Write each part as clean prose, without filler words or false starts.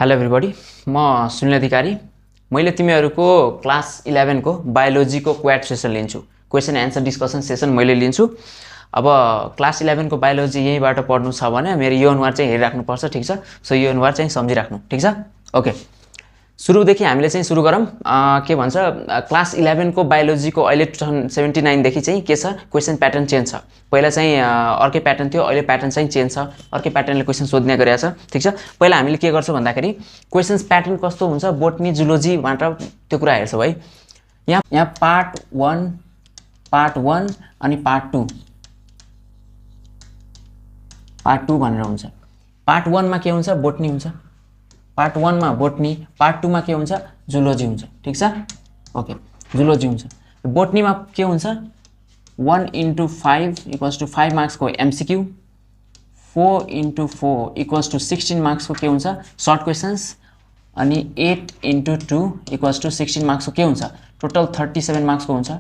Hello everybody, म सुनिल अधिकारी। मैले तिमीहरूको क्लास 11 को बायोलोजीको क्वाड सेसन लिन्छु। क्वेसन एन्सर डिस्कसन सेसन मैले लिन्छु। अब क्लास 11 को बायोलोजी यहीँबाट पढ्नु छ भने मेरो यो अनुहार चाहिँ हेरिराख्नुपर्छ, ठिक छ। सो यो अनुहार चाहिँ सम्झिराख्नु, ठिक छ। ओके, सुरुदेखि हामीले चाहिँ सुरु गरौँ। के भन्छ, क्लास 11 को बायोलोजीको अहिले 2079 देखि चाहिँ के छ, क्वेसन प्याटर्न चेन्ज छ। पहिला चाहिँ अर्कै प्याटर्न थियो, अहिले प्याटर्न चाहिँ चेन्ज छ। अर्कै प्याटर्नले क्वेसन सोध्ने गरेको छ, ठिक छ। पहिला हामीले के गर्छौँ भन्दाखेरि क्वेसन्स प्याटर्न कस्तो हुन्छ बोटनी जुलोजीबाट त्यो कुरा हेर्छौँ है। यहाँ पार्ट 1 अनि पार्ट 2 भनेर हुन्छ। पार्ट 1 मा के हुन्छ, बोटनी हुन्छ। पार्ट 1 मा बोटनी, पार्ट 2 मा के हुन्छ, जुलोजी हुन्छ, ठिक छ। ओके, जुलोजी हुन्छ। बोटनी मा के हुन्छ, 1 × 5 = 5 मार्क्स को एमसीक्यू, 4 × 4 = 16 मार्क्स को के हुन्छ, सर्ट क्वेसन्स, अनि 8 × 2 = 16 मार्क्स को के हुन्छ, टोटल 37 मार्क्स को हुन्छ।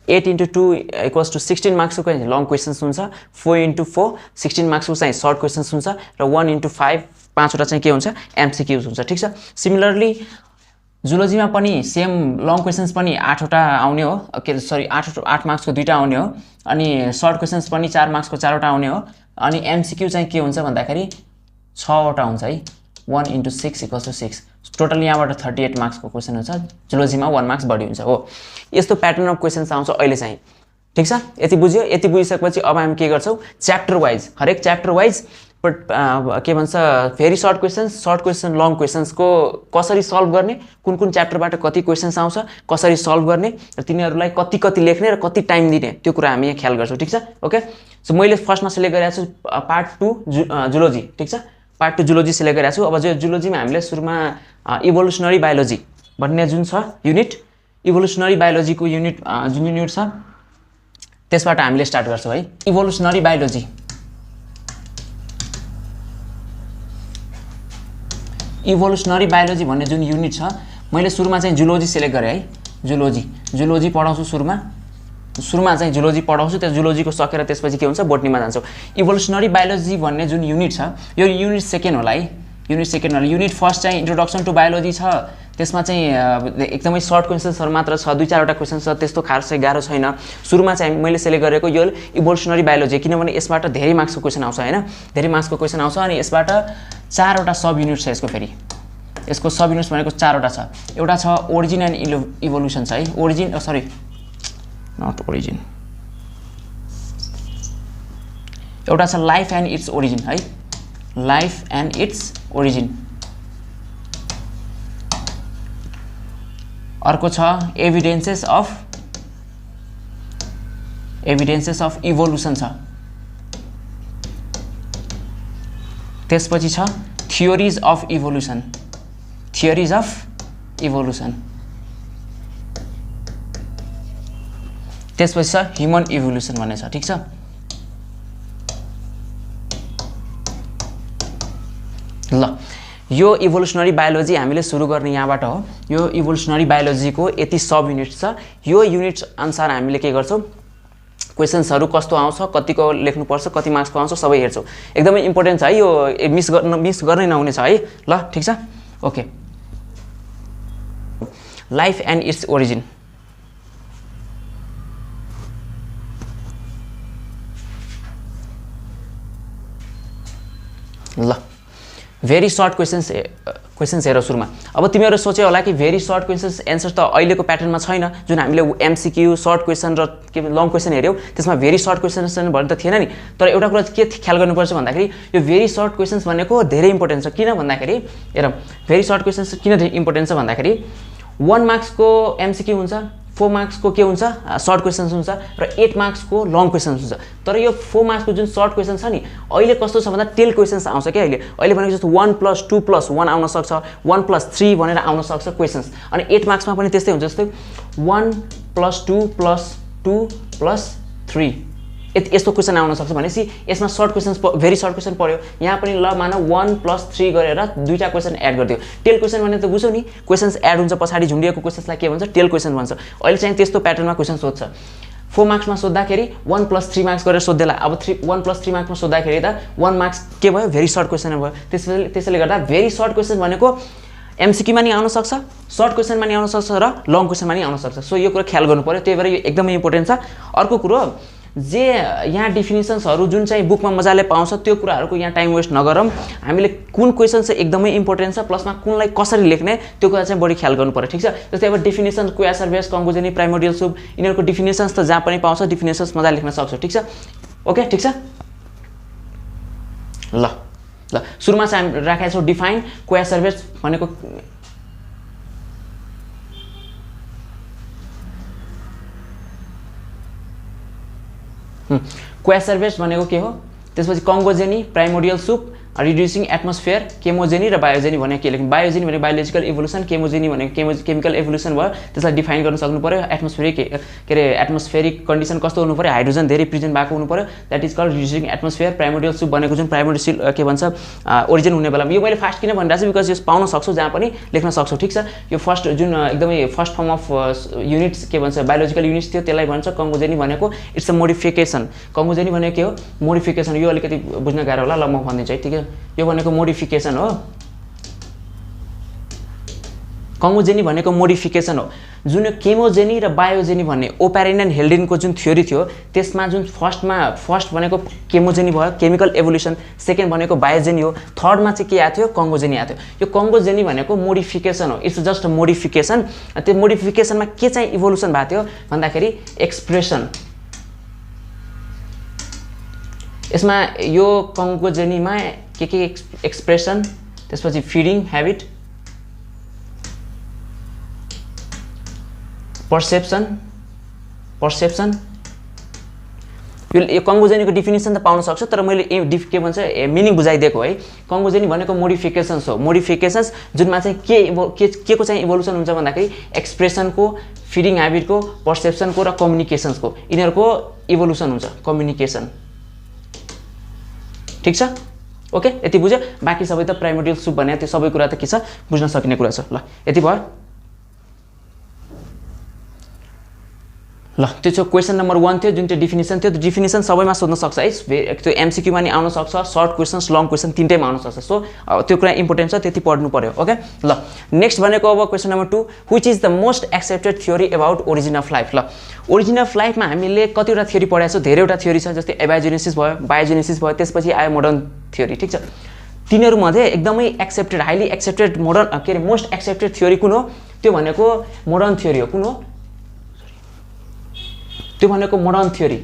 8 × 2 = 16 मार्क्स को लङ क्वेसन्स हुन्छ। 4 × 4 16 मार्क्स को चाहिँ सर्ट क्वेसन्स हुन्छ र 1 × 5 5वटा चाहिँ के हुन्छ, एमसीक्यूज हुन्छ, ठिक छ। सिमिलरली जुलोजीमा पनि सेम लङ क्वेसन्स पनि 8वटा आउने हो, के सरी 8 मार्क्स को 2टा आउने हो, अनि सर्ट क्वेसन्स पनि 4 मार्क्स को 4वटा आउने हो, अनि एमसीक्यू चाहिँ के हुन्छ भन्दाखेरि 6वटा हुन्छ है। 1 × 6 = 6। टोटल यहाँबाट 38 मार्क्स को क्वेसन हुन्छ। जुलोजीमा 1 मार्क्स बढी हुन्छ हो। यस्तो प्याटर्न अफ क्वेसन्स आउँछ अहिले चाहिँ, ठिक छ। यति बुझ्यो। यति बुझिसकेपछि अब हामी के गर्छौँ, च्याप्टर वाइज, हरेक च्याप्टर वाइज के भन्छ, very short questions, short question, long क्वेसन्सको कसरी सल्भ गर्ने, कुन कुन च्याप्टरबाट कति क्वेसन्स आउँछ, कसरी सल्भ गर्ने र तिनीहरूलाई कति कति लेख्ने र कति टाइम दिने, त्यो कुरा हामी यहाँ ख्याल गर्छौँ, ठिक छ। ओके, सो मैले फर्स्टमा सिलेक्ट गरेको छु पार्ट 2 जुलोजी, ठिक छ। पार्ट 2 जुलोजी सिलेक्ट गरेको छु। अब जो जुलोजीमा हामीले सुरुमा इभोल्युसनरी बायोलोजी भन्ने जुन छ युनिट, इभोल्युसनरी बायोलोजीको युनिट जुन युनिट छ त्यसबाट हामीले स्टार्ट गर्छौँ है। इभोल्युसनरी बायोलोजी, इभोल्युसनरी बायोलोजी भन्ने जुन युनिट छ, मैले सुरुमा चाहिँ जुलोजी सिलेक्ट गरेँ है। जुलोजी पढाउँछु सुरुमा चाहिँ जुलोजी पढाउँछु। त्यो जुलोजीको सकेर त्यसपछि के हुन्छ, बोटनीमा जान्छौँ। इभोल्युसनरी बायोलोजी भन्ने जुन युनिट छ यो युनिट सेकेन्ड होला है। युनिट फर्स्ट चाहिँ इन्ट्रोडक्सन टु बायोलोजी छ। त्यसमा चाहिँ एकदमै सर्ट क्वेसन्सहरू मात्र छ, 2-4वटा क्वेसन छ, त्यस्तो खासै गाह्रो छैन। सुरुमा चाहिँ मैले सिलेक्ट गरेको यो इभोल्युसनरी बायोलोजी, किनभने यसबाट धेरै मार्क्सको क्वेसन आउँछ हैन, धेरै मार्क्सको क्वेसन आउँछ। अनि यसबाट 4वटा सब युनिट छ। फेरि यसको सब युनिट्स भनेको 4वटा छ। एउटा छ ओरिजिन एन्ड इभोल्युसन छ है। एउटा छ लाइफ एन्ड इट्स ओरिजिन है, लाइफ एन्ड इट्स ओरिजिन। अर्को छ एभिडेन्सेस अफ इभोल्युसन छ। त्यसपछि छ थियोरिज अफ इभोल्युसन, त्यसपछि छ ह्युमन इभोल्युसन भन्ने छ, ठिक छ। ल, यो इभोल्युसनरी बायोलोजी हामीले सुरु गर्ने यहाँबाट हो। यो इभोल्युसनरी बायोलोजीको यति सब युनिट छ। यो युनिट अनुसार हामीले के गर्छौँ, क्वेसन्सहरू कस्तो आउँछ, कतिको लेख्नुपर्छ, कति मार्क्सको आउँछ, सबै हेर्छौँ। एकदमै इम्पोर्टेन्ट छ है, यो मिस गर्नै नहुने छ है। ल, ठिक छ। Okay, life and its origin. ल, भेरी सर्ट क्वेसन्स हेर सुरुमा। अब तिमीहरू सोच्यो होला कि भेरी सर्ट क्वेसन्स एन्सर त अहिलेको प्याटर्नमा छैन। जुन हामीले एमसीक्यू, सर्ट क्वेसन र के लङ क्वेसन हेऱ्यौँ त्यसमा भेरी सर्ट क्वेसन्स भन्ने त थिएन नि। तर एउटा कुरा के ख्याल गर्नुपर्छ भन्दाखेरि यो भेरी सर्ट क्वेसन्स भनेको धेरै इम्पोर्टेन्ट छ। किन भन्दाखेरि हेरौँ, भेरी सर्ट क्वेसन्स किन इम्पोर्टेन्ट छ भन्दाखेरि 1 मार्क्स को एमसीक्यू हुन्छ, 4 मार्क्स को के हुन्छ, सर्ट क्वेसन्स हुन्छ, र 8 मार्क्स को लङ क्वेसन्स हुन्छ। तर यो 4 मार्क्स को जुन सर्ट क्वेसन छ नि, अहिले कस्तो छ भन्दा टेल क्वेसन्स आउँछ क्या। अहिले भनेको जस्तो 1 + 2 + 1 आउन सक्छ, 1 + 3 भनेर आउन सक्छ क्वेसन्स। अनि 8 मार्क्समा पनि त्यस्तै हुन्छ, जस्तै 1 + 2 + 2 + 3 यस्तो क्वेसन आउन सक्छ। भनेपछि यसमा short questions, very short question पर्यो। यहाँ पनि ल मानौ 1 + 3 गरेर 2टा क्वेसन एड गरिदियो। टेल क्वेसन भने त बुझ्यौ नि, क्वेसन्स एड हुन्छ, पछाडि झुन्डिएको क्वेसन्सलाई के भन्छ, टेल क्वेसन भन्छ। अहिले चाहिँ त्यस्तो प्याटर्नमा क्वेसन सोध्छ। 4 मार्क्समा सोद्धाखेरि 1 + 3 मार्क्स गरेर सोध्दैला। अब 1 + 3 मार्क्समा सोद्धाखेरि त 1 मार्क्स के भयो, भेरी सर्ट क्वेसन भयो। त्यसैले गर्दा भेरी सर्ट क्वेसन भनेको एमसीक्यूमा नि आउन सक्छ, सर्ट क्वेसनमा नि आउन सक्छ र लङ क्वेसनमा नि आउन सक्छ। सो यो कुरा ख्याल गर्नु पर्यो, त्यही भएर यो एकदमै इम्पोर्टेन्ट छ। अर्को कुरो, जे यहाँ डिफिनेसन्सहरू जुन चाहिँ बुकमा मजाले पाउँछ त्यो कुराहरूको यहाँ टाइम वेस्ट नगरौँ। हामीले कुन क्वेसन चाहिँ एकदमै इम्पोर्टेन्ट छ, प्लसमा कुनलाई कसरी लेख्ने त्यो कुरा चाहिँ बढी ख्याल गर्नु पर्यो, ठिक छ। जस्तै अब definition, question base, conclusion, primordial सुब, यिनीहरूको डिफिनेसन्स त जहाँ पनि पाउँछ, डिफिनेसन्स मजाले लेख्न सक्छौँ, ठिक छ। ओके, ठिक छ। ल सुरुमा चाहिँ हामी राखेका छौँ डिफाइन क्वेसन बेस भनेको क्वेसन बेस भनेको के हो, त्यसपछि कन्गोजेनी, प्राइमोडियल सुप, रिड्युसिङ एटमोस्फियर, केमोजेनी र बायोजेनी भनेको के लेख्नु। बायोजेनी भनेको बायोलोजिकल इभोल्युसन, केमोजेनी भनेको केमिकल इभोल्युसन भयो। त्यसलाई डिफाइन गर्न सक्नु पर्यो। एटमोस्फियरिक के अरे एटमोस्फियरिक कन्डिसन कस्तो हुनु पर्यो, हाइड्रोजन धेरै प्रेजेन्ट भएको हुनु पर्यो, that is called reducing atmosphere. Primordial soup भनेको जुन प्राइमोडियल के भन्छ ओरिजिन हुने बेलामा, यो मैले फास्ट किन भनिरहेको छु, बिकज यो पाउन सक्छौँ, जहाँ पनि लेख्न सक्छौँ, ठिक छ। यो फर्स्ट जुन एकदमै फर्स्ट फर्म अफ युनिट्स के भन्छ बायोलोजिकल युनिट्स थियो, त्यसलाई भन्छ कन्गोजेनी भनेको इट्स अ मोडिफिकेसन। कन्गोजेनी भनेको के हो, मोडिफिकेसन। यो अलिकति बुझ्न गाह्रो होला, ल म भनिदिन्छु है, ठिक है। यो भनेको मोडिफिकेसन हो। कन्गोजेनी भनेको मोडिफिकेसन हो। जुन केमोजेनी र बायोजेनी भन्ने ओप्यारिन एन्ड हेल्डेनको जुन थ्योरी थियो, त्यसमा जुन फर्स्ट भनेको केमोजेनी भयो, केमिकल एभोल्युसन, सेकेन्ड भनेको बायोजेनी हो, थर्डमा चाहिँ के आएको थियो, कन्गोजेनी आएको थियो। यो कन्गोजेनी भनेको मोडिफिकेसन हो, इट्स जस्ट अ मोडिफिकेसन। त्यो मोडिफिकेसनमा के चाहिँ इभोल्युसन भएको थियो भन्दाखेरि एक्सप्रेसन। यसमा यो कन्गोजेनीमा के एक्सप्रेसन, त्यसपछि फिडिङ ह्याबिट, पर्सेप्सन। यो कन्गोजेनीको डिफिनेसन त पाउन सक्छ, तर मैले के भन्छ मिनिङ बुझाइदिएको है। कन्गोजेनी भनेको मोडिफिकेसन्स हो। मोडिफिकेसन्स जुनमा चाहिँ के को चाहिँ इभोल्युसन हुन्छ भन्दाखेरि एक्सप्रेसनको, फिडिङ ह्याबिटको, पर्सेप्सनको र कम्युनिकेसन्सको, यिनीहरूको इभोल्युसन हुन्छ, कम्युनिकेसन, ठिक छ। ओके, यति बुझ्यो। बाँकी सबै त प्राइमोडियल सुप भने त्यो सबै कुरा त के छ, बुझ्न सकिने कुरा छ। ल यति भयो। ल त्यो चाहिँ क्वेसन नम्बर 1 थियो, जुन चाहिँ डिफिनेसन थियो। त्यो डिफिनेसन सबैमा सोध्न सक्छ है, त्यो एमसीक्यूमा नि आउन सक्छ, सर्ट क्वेसन्स, लङ क्वेसन तिनटैमा आउन सक्छ। सो त्यो कुरा इम्पोर्टेन्ट छ, त्यति पढ्नु पर्यो। ओके, ल नेक्स्ट भनेको अब question number 2, which is the most accepted theory about origin of life. ल ओरिजिन अफ लाइफमा हामीले कतिवटा थ्योरी पढाएको छौँ, धेरैवटा थ्योरी छ, जस्तै एबायोजेनेसिस भयो, बायोजेनेसिस भयो, त्यसपछि आयो मोडर्न थ्योरी, ठिक छ। तिनीहरूमध्ये एकदमै एक्सेप्टेड, हाइली एक्सेप्टेड मोडर्न के अरे मोस्ट एक्सेप्टेड थ्योरी कुन हो, त्यो भनेको मोडर्न थ्योरी हो। कुन हो त्यो भनेको मोडर्न थ्योरी।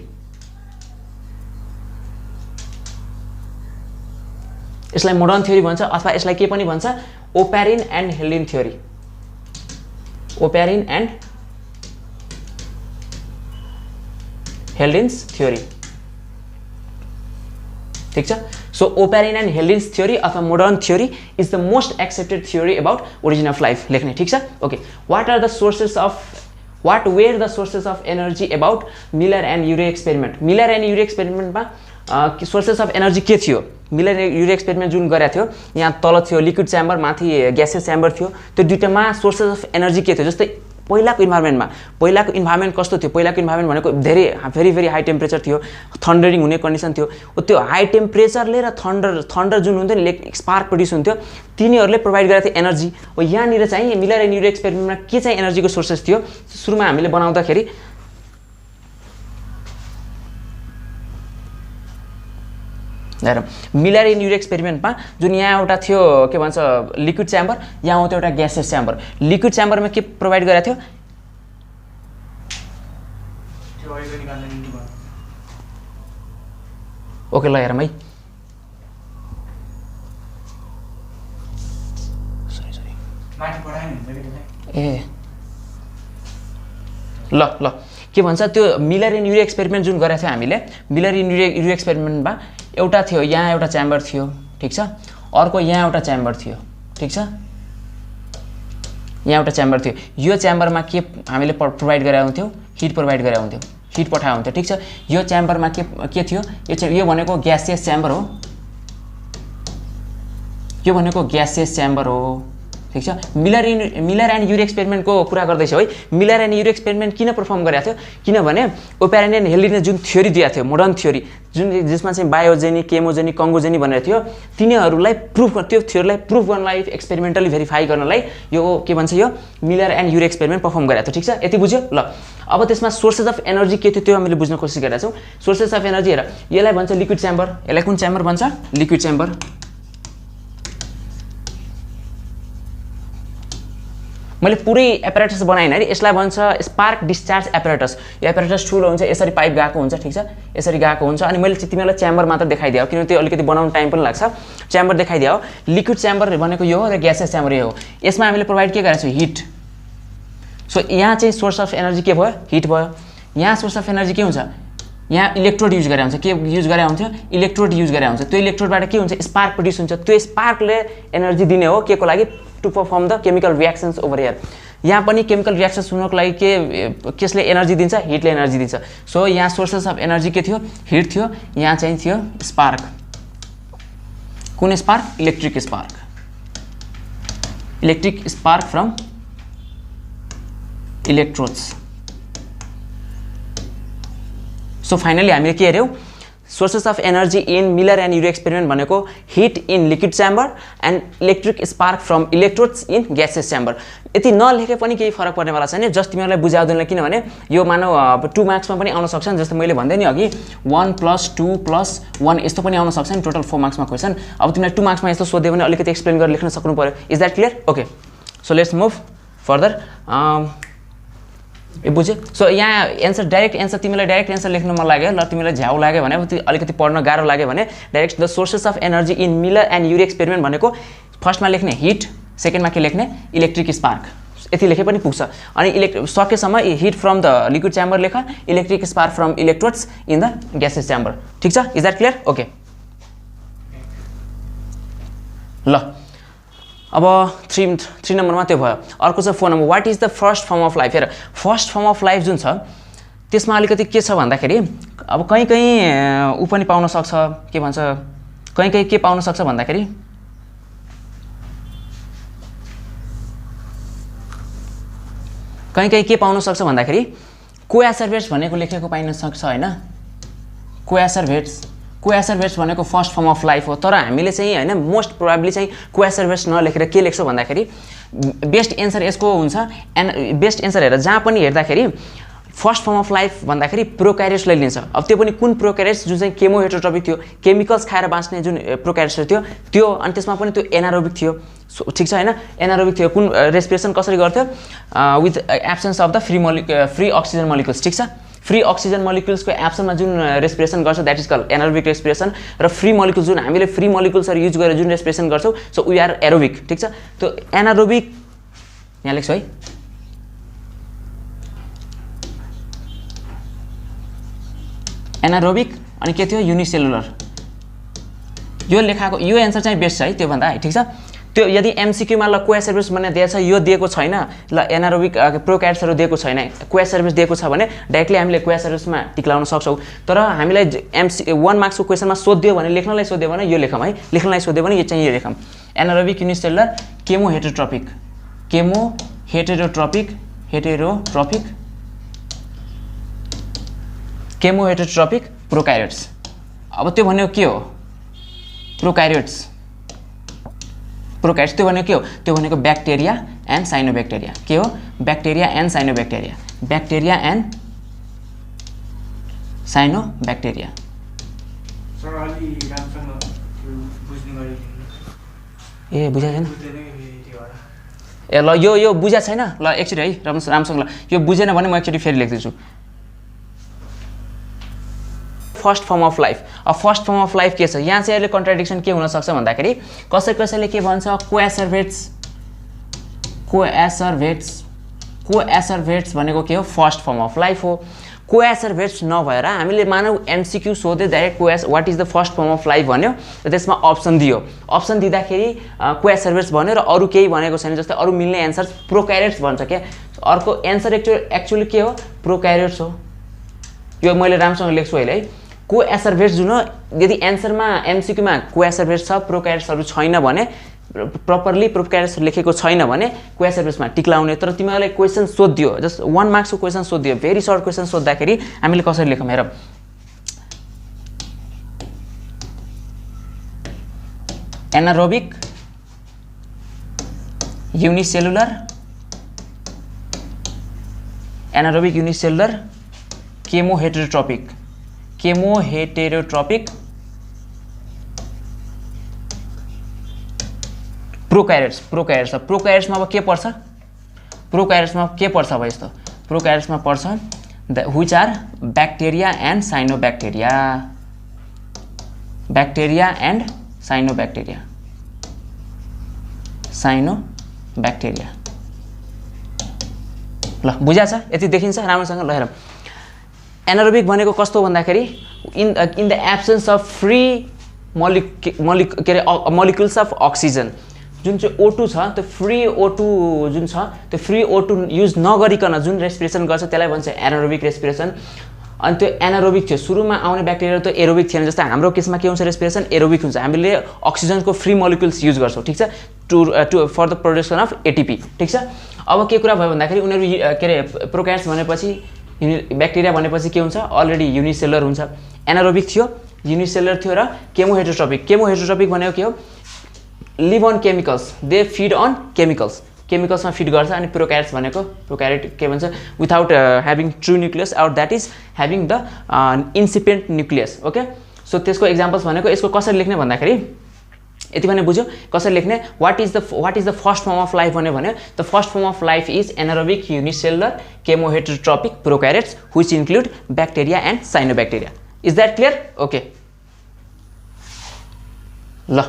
यसलाई मोडर्न थ्योरी भन्छ, अथवा यसलाई के पनि भन्छ, Oparin and Haldane theory. Oparin and Haldane's theory, ठिक छ। So Oparin and Haldane's theory अथवा modern theory is the most accepted theory about origin of life लेख्ने, ठिक छ। Okay, what were the sources of energy about Miller and Urey experiment. Miller and Urey एक्सपेरिमेन्टमा सोर्सेस अफ एनर्जी के थियो, Miller and Urey experiment जुन गरेको थियो, यहाँ तल थियो लिक्विड च्याम्बर, माथि ग्यासियस च्याम्बर थियो, त्यो दुईटामा सोर्सेस अफ एनर्जी के थियो। जस्तै पहिलाको इन्भाइरोमेन्ट कस्तो थियो, पहिलाको इन्भाइरोमेन्ट भनेको भेरी भेरी हाई टेम्परेचर थियो, थन्डरिङ हुने कन्डिसन थियो। त्यो हाई टेम्परेचरले र थन्डर जुन हुन्थ्यो नि, स्पार्क प्रड्युस हुन्थ्यो, तिनीहरूले प्रोभाइड गरेको थियो एनर्जी। हो यहाँनिर चाहिँ मिलर एन्ड युरे एक्सपेरिमेन्टमा के चाहिँ एनर्जीको सोर्सेस थियो, सुरुमा हामीले बनाउँदाखेरि मिलर एन्ड युरे एक्सपेरिमेन्टमा जुन यहाँ एउटा थियो के भन्छ लिक्विड च्याम्बर, यहाँ आउँथ्यो एउटा ग्यासियस च्याम्बर। लिक्विड च्याम्बरमा के प्रोभाइड गरेको थियो, ओके ल हेरौँ है, ए ल के भन्छ त्यो मिलर एन्ड युरे एक्सपेरिमेन्ट जुन गरेको थियो हामीले, मिलर एन्ड युरे एक्सपेरिमेन्टमा एउटा थियो यहाँ एउटा च्याम्बर थियो, ठिक छ, अर्को यहाँ एउटा च्याम्बर थियो, ठिक छ, यहाँ एउटा च्याम्बर थियो। यो च्याम्बरमा के हामीले प्रोभाइड गरे हुन्थ्यो, हिट प्रोभाइड गरे हुन्थ्यो, हिट पठाए हुन्थ्यो, ठिक छ। यो च्याम्बरमा के थियो, यो भनेको ग्यासियस च्याम्बर हो, यो भनेको ग्यासियस च्याम्बर हो, ठीक छ। मिलर एन्ड युरी एक्सपेरिमेन्टको कुरा गर्दैछौँ है। मिलर एन्ड युरी एक्सपेरिमेन्ट किन पर्फर्म गरेको थियो, किनभने ओपेरेन एन्ड हेलीले जुन थ्योरी दिएको थियो, मोडर्न थ्योरी जुन जसमा चाहिँ बायोजेनिक, केमोजेनिक, कङ्गोजेनिक भनेर थियो, तिनीहरूलाई त्यो थ्योरीलाई प्रुफ गर्नलाई, एक्सपेरिमेन्टली भेरिफाई गर्नलाई यो के भन्छ, यो Miller and Urey experiment perform गरेको थियो। ठिक छ, यति बुझ्यो ल। अब त्यसमा सोर्सेस अफ एनर्जी के थियो त्यो हामीले बुझ्न कोसिस गरेका छौँ। सोर्सेस अफ एनर्जी हेर, यसलाई भन्छ लिक्विड च्याम्बर। यसलाई कुन च्याम्बर भन्छ? Liquid chamber. मैले पुरै एपरेटस बनाएन है, यसलाई भन्छ स्पार्क डिस्चार्ज एपरेटस। यो एपरेटस ठुलो हुन्छ, यसरी पाइप गएको हुन्छ, ठिक छ, यसरी गएको हुन्छ। अनि मैले चाहिँ तिमीलाई च्याम्बर मात्र देखाइदिएँ किनभने त्यो अलिकति बनाउन टाइम पनि लाग्छ। च्याम्बर देखाइदिएँ। लिक्विड च्याम्बर भनेको यो हो र ग्यासेस च्याम्बर यो हो। यसमा हामीले प्रोभाइड के गरेको छौँ? हिट। सो यहाँ चाहिँ सोर्स अफ एनर्जी के भयो? हिट भयो। यहाँ सोर्स अफ एनर्जी के हुन्छ? यहाँ इलेक्ट्रोड युज गरे हुन्छ। के युज गरे हुन्थ्यो? इलेक्ट्रोड युज गरे हुन्छ। त्यो इलेक्ट्रोडबाट के हुन्छ? स्पार्क प्रड्युस हुन्छ। त्यो स्पार्कले एनर्जी दिने हो के को लागि? To perform the chemical reactions over here. यहाँ पनि केमिकल रियाक्सन्स हुनको लागि केसले एनर्जी दिन्छ? हिटले एनर्जी दिन्छ। सो यहाँ सोर्सेस अफ एनर्जी के थियो? हिट थियो। यहाँ चाहिँ थियो स्पार्क। कुन spark? Electric spark. Electric spark from electrodes. So finally हामीले के हेऱ्यौँ? Sources of energy in Miller and Urey experiment भनेको heat in liquid chamber and electric spark from electrodes in gases chamber. यति नलेखे पनि केही फरक पर्नेवाला छैन, जस्ट तिमीहरूलाई बुझाउँदैन। किनभने यो मानव 2 मार्क्समा पनि आउन सक्छ। जस्तो मैले भन्दै नि अघि 1 + 2 + 1 यस्तो पनि आउन सक्छ नि, टोटल 4 मार्क्समा क्वेसन। अब तिमीलाई 2 मार्क्समा यस्तो सोध्यो भने अलिकति एक्सप्लेन गरेर लेख्न सक्नु पर्यो। Is that clear? Okay, so let's move further. ए बुझ्यो? सो यहाँ एन्सर, डाइरेक्ट एन्सर, तिमीलाई डाइरेक्ट एन्सर लेख्न मन लाग्यो ल, तिमीलाई झ्याउ लाग्यो भने, अलिकति पढ्न गाह्रो लाग्यो भने direct the sources of energy in Miller and Urey experiment भनेको फर्स्टमा लेख्ने हिट, सेकेन्डमा के लेख्ने? Electric spark. यति लेखे पनि पुग्छ। अनि सकेसम्म heat from the liquid chamber लेख, electric spark from electrodes in the gases chamber. ठिक छ? Is that clear? ओके ल। अब 3 नम्बरमा त्यो भयो। अर्को छ 4 number, what is the first form of life. हेर, फर्स्ट फर्म अफ लाइफ जुन छ त्यसमा अलिकति के छ भन्दाखेरि अब कहीँ कहीँ ऊ पनि पाउन सक्छ, के भन्छ, कहीँ कहीँ के पाउन सक्छ भन्दाखेरि कोएसर्भेट्स भनेको लेखेको पाइन सक्छ होइन। कोएसर्भेट्स भनेको फर्स्ट फर्म अफ लाइफ हो। तर हामीले चाहिँ होइन, मोस्ट प्रोबेबली चाहिँ कोएसर्भेट्स नलेखेर के लेख्छौँ भन्दाखेरि बेस्ट एन्सर यसको हुन्छ। बेस्ट एन्सर हेर, जहाँ पनि हेर्दाखेरि फर्स्ट फर्म अफ लाइफ भन्दाखेरि प्रोक्यारियोट्सलाई लिन्छ। अब त्यो पनि कुन प्रोक्यारियोट्स? जुन चाहिँ केमो हेटेरोट्रोपिक थियो, केमिकल्स खाएर बाँच्ने जुन प्रोक्यारियोट्स थियो त्यो। अनि त्यसमा पनि त्यो एनारोबिक थियो। ठिक छ होइन? एनारोबिक थियो। कुन रेस्पिरेसन कसरी गर्थ्यो? With absence of the free oxygen molecules. ठिक छ? फ्री अक्सिजन मोलिकुल्सको एब्सेन्समा जुन रेस्पिरेसन गर्छ that is called anaerobic respiration. र फ्री मोलिकुल्स जुन हामीले फ्री मोलिकुल्सहरू युज गरेर जुन रेस्पिरेसन गर्छौँ, सो वी आर एरोबिक। ठिक छ? त्यो एनारोबिक यहाँ लेख्छु है, एनारोबिक। अनि के थियो? युनिसेलुलर। यो लेखाएको यो एन्सर चाहिँ बेस्ट छ है त्योभन्दा है। ठिक छ? त्यो यदि एमसीक्यूमा ल कोएसर्भेट्स भन्ने दिएको छ, यो दिएको छैन, ल एनारोबिक प्रोक्यारियोट्सहरू दिएको छैन, कोएसर्भेट्स दिएको छ भने डाइरेक्टली हामीले कोएसर्भेट्समा टिक लाउन सक्छौँ। तर हामीलाई 1 मार्क्सको क्वेसनमा सोध्यो भने, लेख्नलाई सोध्यो भने यो लेखौँ है, लेख्नलाई सोध्यो भने यो चाहिँ यो लेखौँ। Anaerobic unicellular chemo heterotrophic prokaryotes. अब त्यो भनेको के हो? प्रोक्यारियोट्स त्यो भनेको के हो? त्यो भनेको ब्याक्टेरिया एन्ड साइनोब्याक्टेरिया। के हो? Bacteria and cyanobacteria. Bacteria and cyanobacteria. ए बुझाएको छैन? ए ल यो बुझाएको छैन? ल एकचोटि है राम्रोसँग ल, यो बुझेन भने म एकचोटि फेरि लेख्दैछु। First form of life. अब फर्स्ट फर्म अफ लाइफ के छ? यहाँ चाहिँ अहिले कन्ट्राडिक्सन के हुनसक्छ भन्दाखेरि कसैले के भन्छ? कोएसर्भेट्स भनेको के हो? फर्स्ट फर्म अफ लाइफ हो। कोएसर्भेट्स नभएर हामीले मानव एमसीक्यू सोधे direct what is the first form of life भन्यो र त्यसमा अप्सन दियो। अप्सन दिँदाखेरि कोएसर्भेट्स भन्यो र अरू केही भनेको छैन। जस्तै अरू मिल्ने एन्सर प्रोक्यारियोट्स भन्छ क्या। अर्को एन्सर एक्चुअली के हो? प्रोक्यारियोट्स हो। यो मैले राम्रोसँग लेख्छु अहिले है। कोएसर्भेट्स जुन हो, यदि एन्सरमा एमसीक्यूमा कोएसर्भेट्स छ, प्रोक्यारियोट्सहरू छैन भने प्रपरली प्रोकार्योट्स लेखेको छैन भने क्वेस एड्रेसमा टिक लाउने। तर तिमीहरूले क्वेसन सोधिदियो, जस्ट 1 मार्क्सको क्वेसन सोधिदियो, भेरी सर्ट क्वेसन सोद्धाखेरि हामीले कसरी लेखौँ हेर। एनारोबिक यूनिसेलुलर केमोहेटेरोट्रोपिक प्रोकार्योट्समा अब के पर्छ? प्रोकार्योट्समा के पर्छ अब यस्तो? प्रोकार्योट्समा पर्छ व्हिच आर ब्याक्टेरिया एन्ड साइनोब्याक्टेरिया। ल बुझ्या छ? यति देखिन्छ राम्रोसँग? ल हेर, एनारोबिक भनेको कस्तो भन्दाखेरि in the absence of free molecules of oxygen, जुन चाहिँ O2 छ त्यो फ्री O2 जुन छ त्यो फ्री O2 युज नगरिकन जुन रेस्पिरेसन गर्छ त्यसलाई भन्छ एनारोबिक रेस्पिरेसन। अनि त्यो एनारोबिक थियो, सुरुमा आउने ब्याक्टेरिया त एरोबिक थिएन। जस्तै हाम्रो केसमा के हुन्छ रेस्पिरेसन? एरोबिक हुन्छ। हामीले अक्सिजनको फ्री मोलिक्युल्स युज गर्छौँ, ठिक छ, to for the production of ATP, ठिक छ। अब के कुरा भयो भन्दाखेरि उनीहरू के अरे प्रोकार्योट्स भनेपछि ब्याक्टेरिया भनेपछि के हुन्छ? अलरेडी युनिसेलुलर हुन्छ। एनारोबिक थियो, युनिसेलुलर थियो र केमोहेटेरोट्रोपिक भनेको के हो? Live on chemicals, they feed on केमिकल्समा फिड गर्छ। अनि प्रोकार्योट्स भनेको प्रोकार्योट के भन्छ? Without having true nucleus or that is having the incipient nucleus. Okay, so त्यसको एक्जाम्पल्स भनेको यसको कसरी लेख्ने भन्दाखेरि यति भने बुझ्यो कसरी लेख्ने? What is the first form of life भने the first form of life is anaerobic unicellular chemoheterotrophic prokaryotes which include bacteria and cyanobacteria. Is that clear? Okay, ल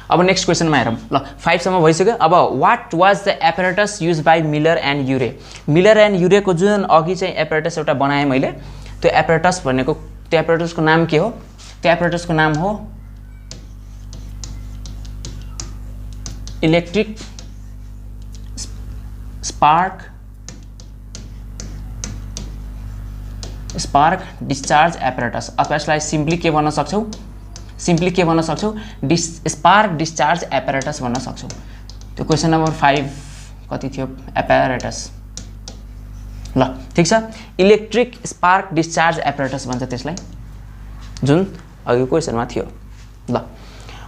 अब नेक्स्ट क्वेसनमा हेरौँ। ल 5 सम्म भइसक्यो। अब what was the apparatus use by Miller and Urey को जुन अघि चाहिँ एपरेटस एउटा बनाएँ मैले, त्यो एपरेटस भनेको त्यो एपरेटसको नाम के हो? त्यो एपरेटसको नाम हो इलेक्ट्रिक स्पार्क डिस्चार्ज एपरेटस, अथवा यसलाई सिम्पली के भन्न सक्छौ? स्पार्क डिस्चार्ज एपरेटस भन्न सक्छौ। त्यो क्वेसन नम्बर 5 कति थियो? एपरेटस। ल ठिक छ, इलेक्ट्रिक स्पार्क डिस्चार्ज एपरेटस भन्छ त्यसलाई, जुन अघि क्वेसनमा थियो। ल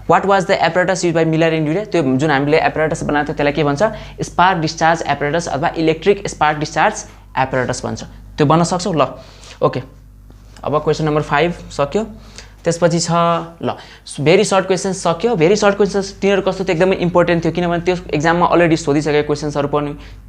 what was the apparatus use by Miller and Urey, त्यो जुन हामीले एपरेटस बनाएको थियो त्यसलाई के भन्छ? स्पार्क डिस्चार्ज एपरेटस अथवा इलेक्ट्रिक स्पार्क डिस्चार्ज एपरेटस भन्छ। त्यो भन्न सक्छौ? ल ओके, अब क्वेसन नम्बर 5 सक्यो। त्यसपछि छ ल भेरी सर्ट क्वेसन्स सक्यो। भेरी सर्ट क्वेसन्स तिनीहरू कस्तो थियो? एकदमै इम्पोर्टेन्ट थियो, किनभने त्यो एक्जाममा अलरेडी सोधिसकेको क्वेसन्सहरू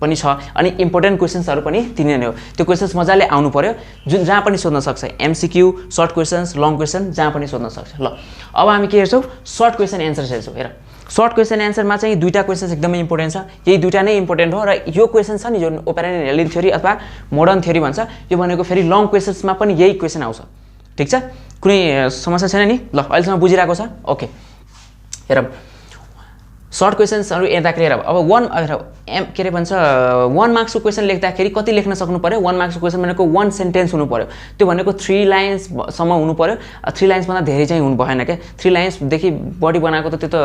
पनि छ अनि इम्पोर्टेन्ट क्वेसन्सहरू पनि तिनीहरू नै हो। त्यो क्वेसन्स मजाले आउनु पर्यो, जुन जहाँ पनि सोध्न सक्छ, MCQ, short questions, long question, जहाँ पनि सोध्न सक्छ। ल अब हामी के हेर्छौँ? सर्ट क्वेसन एन्सर हेर्छौँ। हेर, सर्ट क्वेसन एन्सरमा चाहिँ दुईवटा क्वेसन्स एकदमै इम्पोर्टेन्ट छ, यही दुईवटा नै इम्पोर्टेन्ट हो। र यो क्वेसन छ नि जुन ओपेरन एन्ड हेलिन थ्योरी अथवा मोडर्न थ्योरी भन्छ, यो भनेको फेरि लङ क्वेसन्समा पनि यही क्वेसन आउँछ, ठिक छ? कुनै समस्या छैन नि? ल अहिलेसम्म बुझिरहेको छ? ओके, हेरौँ सर्ट क्वेसन्सहरू हेर्दाखेरि हेर, अब 1 मार्क्सको क्वेसन लेख्दाखेरि कति लेख्न सक्नु पर्यो? 1 मार्क्सको क्वेसन भनेको 1 सेन्टेन्स हुनु पर्यो, त्यो भनेको 3 लाइन्ससम्म हुनु पर्यो। 3 लाइन्सभन्दा धेरै चाहिँ हुनु भएन क्या, 3 लाइन्सदेखि बढी बनाएको त त्यो त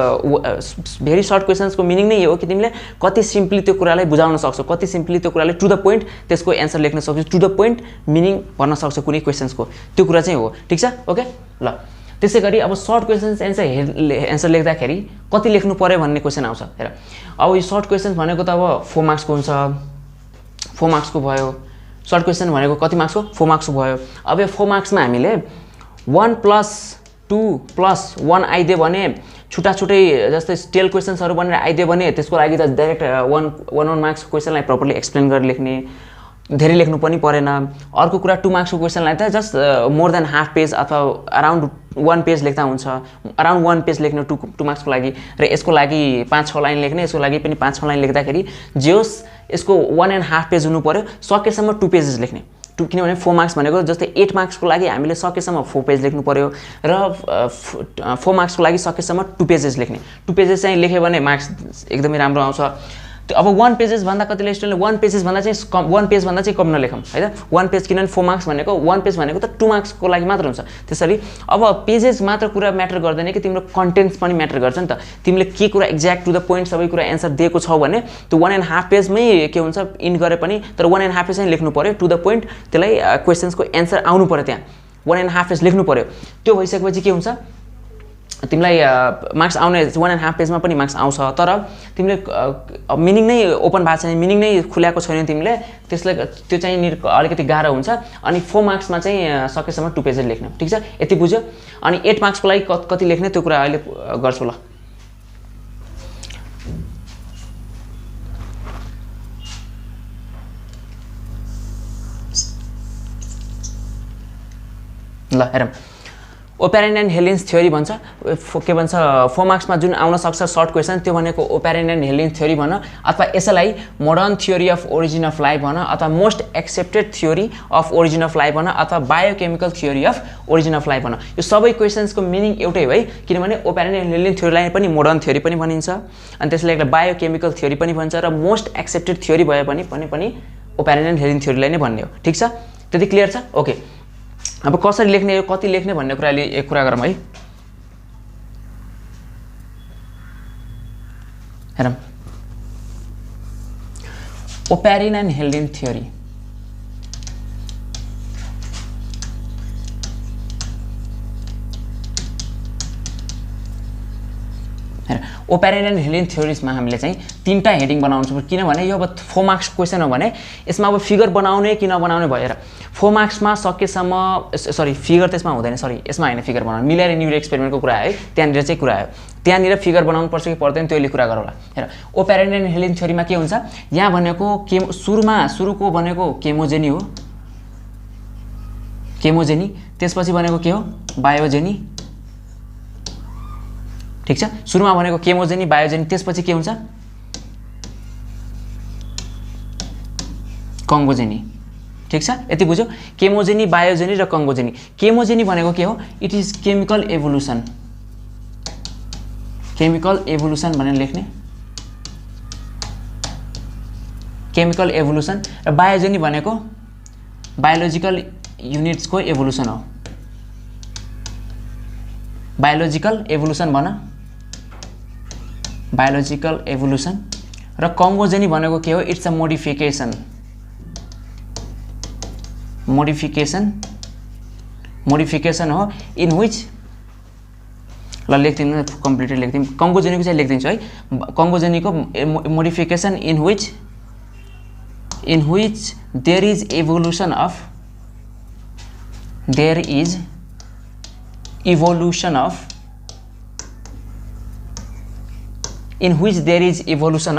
भेरी सर्ट क्वेसन्सको मिनिङ नै यो हो कि तिमीले कति सिम्पली त्यो कुरालाई बुझाउन सक्छौ, कति सिम्पली त्यो कुरालाई टु द पोइन्ट त्यसको एन्सर लेख्न सक्छौ, टु द पोइन्ट मिनिङ भन्न सक्छौ कुनै क्वेसन्सको, त्यो कुरा चाहिँ हो, ठिक छ? ओके, ल त्यसै गरी अब सर्ट क्वेसन्स एन्सर लेख्दाखेरि कति लेख्नु पर्यो भन्ने क्वेसन आउँछ। हेर, अब यो सर्ट क्वेसन्स भनेको त अब 4 मार्क्सको हुन्छ, 4 मार्क्सको भयो। सर्ट क्वेसन भनेको कति मार्क्सको? 4 मार्क्सको भयो। अब यो 4 मार्क्समा हामीले 1 + 2 + 1 आइदियो भने छुट्टै जस्तै टेल क्वेसन्सहरू भनेर आइदियो भने त्यसको लागि त डाइरेक्ट 1 मार्क्सको क्वेसनलाई प्रपरली एक्सप्लेन गरेर लेख्ने, धेरै लेख्नु पनि परेन। अर्को कुरा 2 मार्क्सको क्वेसनलाई त just more than half page अथवा अराउन्ड 1 पेज लेख्दा हुन्छ, अराउन्ड 1 पेज लेख्ने 2 मार्क्सको लागि, र यसको लागि 5-6 लाइन लेख्ने, यसको लागि पनि 5-6 लाइन लेख्दाखेरि जे होस् यसको 1.5 पेज हुनु पर्यो, सकेसम्म 2 पेजेस लेख्ने। किनभने 4 मार्क्स भनेको जस्तै 8 मार्क्सको लागि हामीले सकेसम्म 4 पेज लेख्नु पर्यो र 4 मार्क्सको लागि सकेसम्म 2 पेजेस लेख्ने। 2 पेजेस चाहिँ लेख्यो भने मार्क्स एकदमै राम्रो आउँछ। अब 1 पेजेस भन्दा कतिले स्टुडेन्टले 1 पेजेस भन्दा चाहिँ कम 1 पेज भन्दा चाहिँ कम नलेखौँ हैन 1 पेज किनभने 4 मार्क्स भनेको 1 पेज भनेको त 2 मार्क्सको लागि मात्र हुन्छ त्यसैले अब पेजेस मात्र कुरा म्याटर गर्दैन कि तिम्रो कन्टेन्ट्स पनि म्याटर गर्छ नि त तिमीले के कुरा एक्ज्याक्ट टु द पोइन्ट सबै कुरा एन्सर दिएको छौ भने त्यो 1.5 पेजमै के हुन्छ इन गरे पनि तर 1.5 पेज नै लेख्नु पर्यो टु द पोइन्ट त्यसलाई क्वेशन्सको एन्सर आउनु पर्यो त्यहाँ 1.5 पेज लेख्नु पर्यो त्यो भइसकेपछि के हुन्छ तिमीलाई मार्क्स आउने 1.5 पेजमा पनि मार्क्स आउँछ तर तिमीले मिनिङ नै ओपन भएको छैन मिनिङ नै खुल्याएको छैन तिमीले त्यसले त्यो चाहिँ अलिकति गाह्रो हुन्छ अनि 4 मार्क्समा चाहिँ सकेसम्म 2 पेजेस लेख्नु ठीक छ यति बुझ्यो अनि 8 मार्क्सको लागि कति लेख्ने त्यो कुरा अहिले गर्छु ल हेरौँ ओपेरेन्ट एन्ड हेलिन्स थ्योरी भन्छ के भन्छ 4 मार्क्समा जुन आउन सक्छ सर्ट क्वेशन त्यो भनेको ओपेरेन्ट एन्ड हेलिन्स थ्योरी भन अथवा यसलाई modern theory of origin of life भन अथवा most accepted theory of origin of life भन अथवा biochemical theory of origin of life भन यो सबै क्वेशन्सको मिनिङ एउटै हो है किनभने ओपेरेन्ट एन्ड हेलिन्स थ्योरीलाई पनि मोडर्न थ्योरी पनि भनिन्छ अनि त्यसलाई एउटा बायोकेमिकल थ्योरी पनि भन्छ र मोस्ट एक्सेप्टेड थ्योरी भए पनि ओपेरेन्ट एन्ड हेलिन्स थ्योरीलाई नै भन्ने हो ठीक छ त्यति क्लियर छ ओके अब कसरी लेख्ने यो कति लेख्ने भन्ने कुराले एक कुरा गरौँ है हेरौँ ओपेरेन्ट एन्ड हेलिन्स थ्योरी ओपेरेन्ट एन्ड हेलिन्स थ्योरीजमा हामीले चाहिँ 3टा हेडिङ बनाउनु पर्छ किनभने यो अब 4 मार्क्स क्वेशन हो भने यसमा अब फिगर बनाउने कि नबनाउने भएर 4 मार्क्समा सकेसम्म सरी फिगर त्यसमा हुँदैन सरी यसमा हैन फिगर बनाउनु मिलाएर न्युरो एक्सपेरिमेन्टको कुरा है त्यहाँनिर चाहिँ कुरा आयो त्यहाँनिर फिगर बनाउनु पर्छ कि पर्दैन त्योले कुरा गरौँला हेर ओपेरेन्ट एन्ड हेलिन्स थ्योरीमा के हुन्छ यहाँ भनेको सुरुको भनेको केमोजेनी हो केमोजेनी त्यसपछि भनेको के हो बायोजेनी ठीक छ सुरुमा भनेको केमोजेनी बायोजेनी त्यसपछि के हुन्छ कङ्गोजेनी ठीक छ यति बुझ्यो केमोजेनी बायोजेनी र कङ्गोजेनी केमोजेनी भनेको के हो इट इज केमिकल एभोल्युसन भनेर लेख्ने केमिकल एभोल्युसन र बायोजेनी भनेको बायोलोजिकल युनिट्सको एभोल्युसन हो बायोलोजिकल एभोल्युसन भन बायोलोजिकल एभोल्युसन र कङ्गोजेनी भनेको के हो इट्स अ मोडिफिकेसन हो इन विच ल लेख्दिनु कम्प्लिटली लेख्दिनु कङ्गोजेनीको चाहिँ लेख्दिन्छु है कङ्गोजेनीको modification in which there is evolution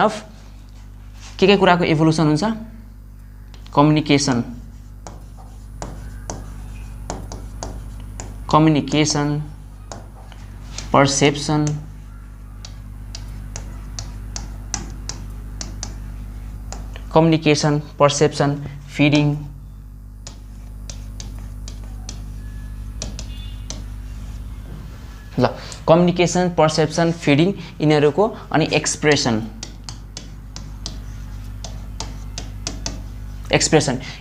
of के कुराको इभोल्युसन हुन्छ कम्युनिकेसन perception feeding ल कम्युनिकेसन पर्सेप्सन फिडिङ यिनीहरूको अनि एक्सप्रेसन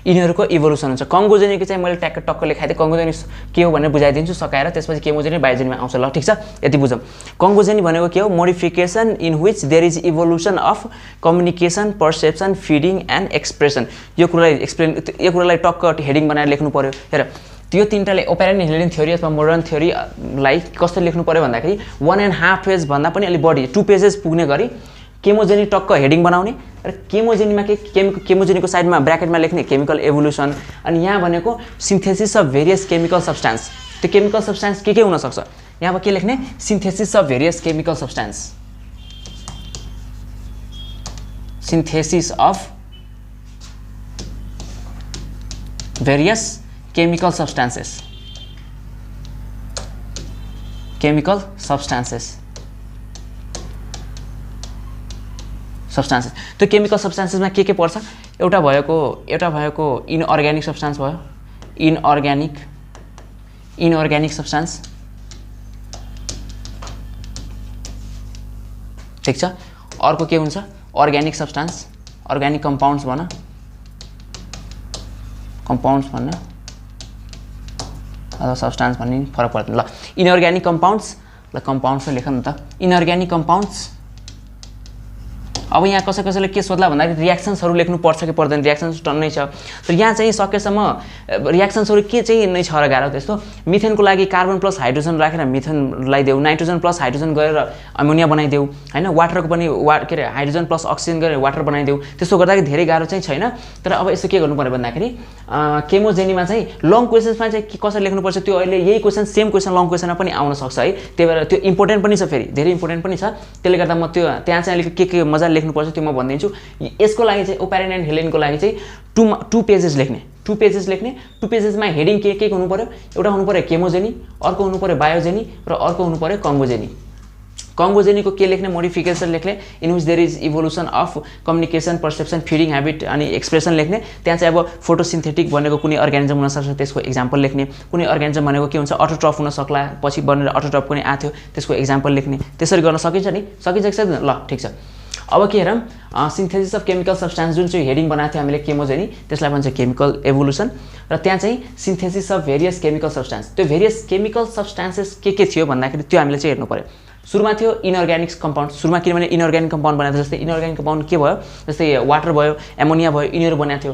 यिनीहरूको इभोल्युसन हुन्छ कङ्गोजेनीको चाहिँ मैले टक्क लेखाइदिएँ कङ्गोजेनी के हो भनेर बुझाइदिन्छु सकाएर त्यसपछि केमोजेनी बायोजेनीमा आउँछ ल ठीक छ यति बुझौँ कङ्गोजेनी भनेको के हो modification in which there is evolution of communication perception feeding and expression यो कुरालाई टक्क हेडिङ बनाएर लेख्नु पर्यो हेर त्यो तीनटाले ओपेरेन्ट एन्ड हेलिन्स थ्योरी अथवा मोडर्न थ्योरीलाई कसरी लेख्नु पर्यो भन्दाखेरि 1.5 पेज भन्दा पनि अलि बढी 2 पेजेस पुग्ने गरी केमोजेनी टक्क हेडिङ बनाउने र केमोजेनीमा केमोजेनीको साइडमा ब्र्याकेटमा लेख्ने केमिकल एभोल्युसन अनि यहाँ भनेको synthesis of various chemical substance त्यो केमिकल सब्स्टान्स के हुन सक्छ यहाँ के लेख्ने synthesis of various chemical substance synthesis of various chemical substances त्यो केमिकल सब्स्टान्सेसमा के पर्छ एउटा भएको इनअर्ग्यानिक सब्स्टान्स भयो इनअर्ग्यानिक सब्स्टान्स ठीक छ अर्को के हुन्छ अर्ग्यानिक सब्स्टान्स, अर्ग्यानिक कम्पाउन्ड्स भन, कम्पाउन्ड्स भन्न अथवा सब्स्टान्स भन्ने फरक पर्दैन। ल इनअर्ग्यानिक कम्पाउन्ड्स, ल कम्पाउन्ड्स लेख न त, इनअर्ग्यानिक कम्पाउन्ड्स। अब यहाँ कसैले के सोध्ला भन्दाखेरि रियाक्सन्सहरू लेख्नुपर्छ कि पर्दैन, रियाक्सन्स टन्नै छ। तर यहाँ चाहिँ सकेसम्म रियाक्सन्सहरू के चाहिँ नै छ र गाह्रो त्यस्तो। मिथेनको लागि कार्बन प्लस हाइड्रोजन राखेर मिथेनलाई देऊ, नाइट्रोजन प्लस हाइड्रोजन गरेर अमोनिया बनाइदेऊ हैन, वाटरको पनि के अरे हाइड्रोजन प्लस अक्सिजन गरेर वाटर बनाइदेऊ। त्यस्तो गर्दाखेरि धेरै गाह्रो चाहिँ छैन। तर अब यसो के गर्नु पर्यो भन्दाखेरि केमोजेनीमा चाहिँ लङ क्वेसन्समा चाहिँ कसरी लेख्नुपर्छ त्यो अहिले यही क्वेसन सेम क्वेसन लङ क्वेसनमा पनि आउन सक्छ है। त्यही भएर त्यो इम्पोर्टेन्ट पनि छ, फेरि धेरै इम्पोर्टेन्ट पनि छ। त्यसले गर्दा म त्यो त्यहाँ चाहिँ अलिक के मजा लेख्नुपर्छ त्यो म भनिदिन्छु। यसको लागि चाहिँ ओपेरिन एन्ड हेलेनको लागि चाहिँ टु पेजेस लेख्ने, टु पेजेसमा हेडिङ के हुनु पर्यो, एउटा हुनु पर्यो केमोजेनी, अर्को हुनु पर्यो बायोजेनी र अर्को हुनु पर्यो कङ्गोजेनी। कङ्गोजेनीको के लेख्ने, मोडिफिकेसन लेख्ने, in which there is evolution of communication, perception, feeding habit अनि एक्सप्रेसन लेख्ने। त्यहाँ चाहिँ अब फोटोसिन्थेटिक भनेको कुनै अर्ग्यानिजम हुनसक्छ, त्यसको एक्जाम्पल लेख्ने। कुनै अर्ग्यानिजम भनेको के हुन्छ, अटोट्रफ हुन सक्ला, पछि बनेर अटोट्रफ पनि आएको थियो, त्यसको एक्जाम्पल लेख्ने। त्यसरी गर्न सकिन्छ नि, सकिन्छ कि सक्दैन? ल ठिक छ। अब के हेरौँ, सिन्थेसिस अफ केमिकल सब्स्टान्स जुन चाहिँ हेडिङ बनाएको थियो हामीले केमोजेनी, त्यसलाई भन्छ केमिकल एभोल्युसन। र त्यहाँ चाहिँ synthesis of various chemical substance, त्यो भेरियस केमिकल सब्स्टान्सेस के थियो भन्दाखेरि त्यो हामीले चाहिँ हेर्नु पर्यो। सुरुमा थियो इनअर्ग्यानिक कम्पाउन्ड, सुरुमा किनभने इनअर्ग्यानिक कम्पाउन्ड बनाएको थियो, जस्तै इनअर्ग्यानिक कम्पाउन्ड के भयो, जस्तै वाटर भयो, एमोनिया भयो, यिनीहरू बनाएको थियो।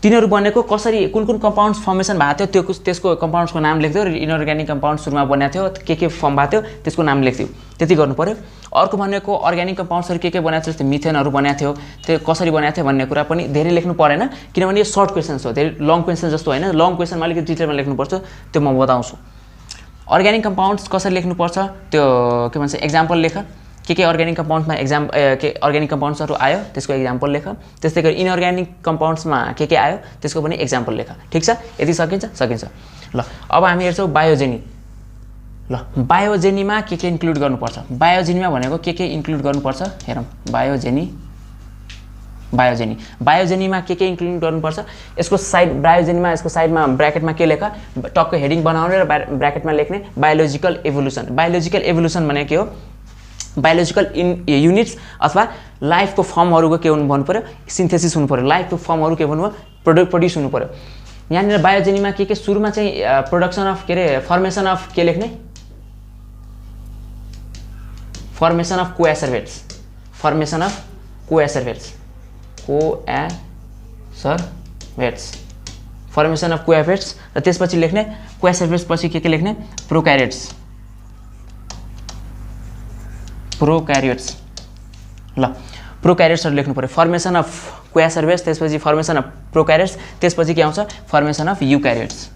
तिनीहरू बनेको कसरी, कुन कम्पाउन्ड्स फर्मेसन भएको थियो त्यसको कम्पाउन्ड्सको नाम लेख्थ्यो र इनअर्ग्यानिक कम्पाउन्ड सुरुमा बनाएको थियो के फर्म भएको थियो त्यसको नाम लेख्थ्यो, त्यति गर्नु पर्यो। अर्को भनेको अर्ग्यानिक कम्पाउन्ड्सहरू के बनाएको थियो, जस्तै मिथेनहरू बनाएको थियो, त्यो कसरी बनाएको थियो भन्ने कुरा पनि धेरै लेख्नु परेन, किनभने यो सर्ट क्वेसन्स हो, धेरै लङ क्वेसन जस्तो होइन। लङ क्वेसनमा अलिकति डिटेलमा लेख्नुपर्छ, त्यो म बताउँछु। अर्ग्यानिक कम्पाउन्ड्स कसरी लेख्नुपर्छ त्यो के भन्छ एक्जाम्पल लेख, के अर्ग्यानिक कम्पाउन्ड्समा के अर्ग्यानिक कम्पाउन्ड्सहरू आयो त्यसको एक्जाम्पल लेख। त्यस्तै गरी इनअर्ग्यानिक कम्पाउन्ड्समा के आयो त्यसको पनि एक्जाम्पल लेख। ठिक छ, यति सकिन्छ? सकिन्छ। ल अब हामी हेर्छौँ बायोजेनी। ल बायोजेनीमा के इन्क्लुड गर्नुपर्छ, बायोजेनीमा भनेको के इन्क्लुड गर्नुपर्छ हेरौँ। बायोजेनीमा के इन्क्लुड गर्नुपर्छ, यसको साइड बायोजेनीमा यसको साइडमा ब्र्याकेटमा के लेख, टक्क हेडिङ बनाउने र ब्र्याकेटमा लेख्ने बायोलोजिकल एभोल्युसन। बायोलोजिकल एभोल्युसन भनेको के हो, बायोलोजिकल युनिट्स अथवा लाइफको फर्महरूको के हुनु भन्नु पऱ्यो, सिन्थेसिस हुनु पऱ्यो, लाइफको फर्महरू के भन्नु भयो, प्रड्युस हुनु पऱ्यो। यहाँनिर बायोजेनीमा के सुरुमा चाहिँ प्रोडक्सन अफ के अरे फर्मेसन अफ के लेख्ने, formation of coacervates, formation of coacervates, formation of coacervates र त्यसपछि लेख्ने कोएसर्भेट्स पछि के लेख्ने, प्रोक्यारियोट्स। ल प्रोक्यारियोट्सहरू लेख्नु पऱ्यो, फर्मेसन अफ कोएसर्भेट्स, त्यसपछि फर्मेसन अफ प्रोक्यारियोट्स, त्यसपछि के आउँछ फर्मेसन अफ युक्यारियोट्स।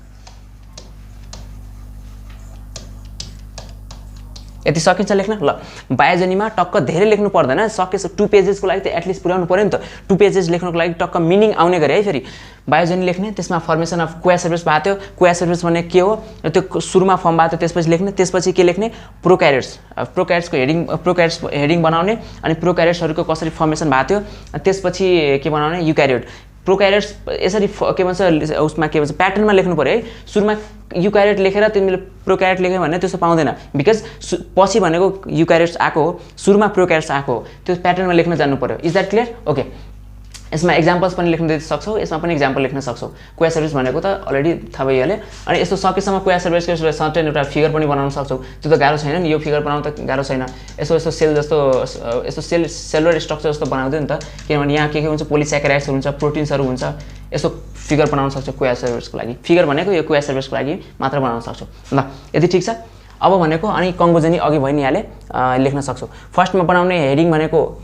यति सकिन्छ लेख्न? ल बायोजेनीमा टक्क धेरै लेख्नु पर्दैन, सकेसो 2 पेजेसको लागि त एटलिस्ट पुर्याउनु पऱ्यो नि त। 2 पेजेस लेख्नुको लागि टक्क मिनिङ आउने गरे है। फेरि बायोजेनी लेख्ने, त्यसमा फर्मेसन अफ कोएसर्भेट्स भएको थियो, कोएसर्भेट्स भने के हो र त्यो सुरुमा फर्म भएको थियो, त्यसपछि लेख्ने। त्यसपछि के लेख्ने, प्रोक्यारियोट्सको हेडिङ बनाउने अनि प्रोक्यारियोट्सहरूको कसरी फर्मेसन भएको थियो, त्यसपछि के बनाउने युक्यारियोट। प्रोक्यारियोट्स यसरी के भन्छ उसमा के भन्छ प्याटर्नमा लेख्नु पऱ्यो है। सुरुमा युक्यारियोट लेखेर तिमीले प्रोक्यारियोट लेख्यो भने त्यस्तो पाउँदैन, बिकज पछि भनेको युक्यारियोट्स आएको हो, सुरुमा प्रोक्यारियोट्स आएको हो, त्यो प्याटर्नमा लेख्न जानु पऱ्यो। Is that clear? ओके। यसमा एक्जाम्पल्स पनि लेख्न सक्छौ, यसमा पनि एक्जाम्पल लेख्न सक्छौ। कोएसर्भेट्स भनेको त अलरेडी थाहा भइहाल्यो। अनि यस्तो सकेसम्म कोएसर्भेट्सको सर्टेन एउटा फिगर पनि बनाउन सक्छौ, त्यो त गाह्रो छैन नि, यो फिगर बनाउन त गाह्रो छैन। यस्तो सेल जस्तो यस्तो सेलुलर स्ट्रक्चर जस्तो बनाउँदैन नि त, किनभने यहाँ के हुन्छ पोलिस्याकेराइड्सहरू हुन्छ, प्रोटिन्सहरू हुन्छ, यस्तो फिगर बनाउन सक्छौ कोएसर्भेट्सको लागि। फिगर भनेको यो कोएसर्भेट्सको लागि मात्र बनाउन सक्छौ। ल यति ठिक छ। अब भनेको अनि कङ्गोजेनी अघि भइ नै हाले, लेख्न सक्छौ। फर्स्टमा बनाउने हेडिङ भनेको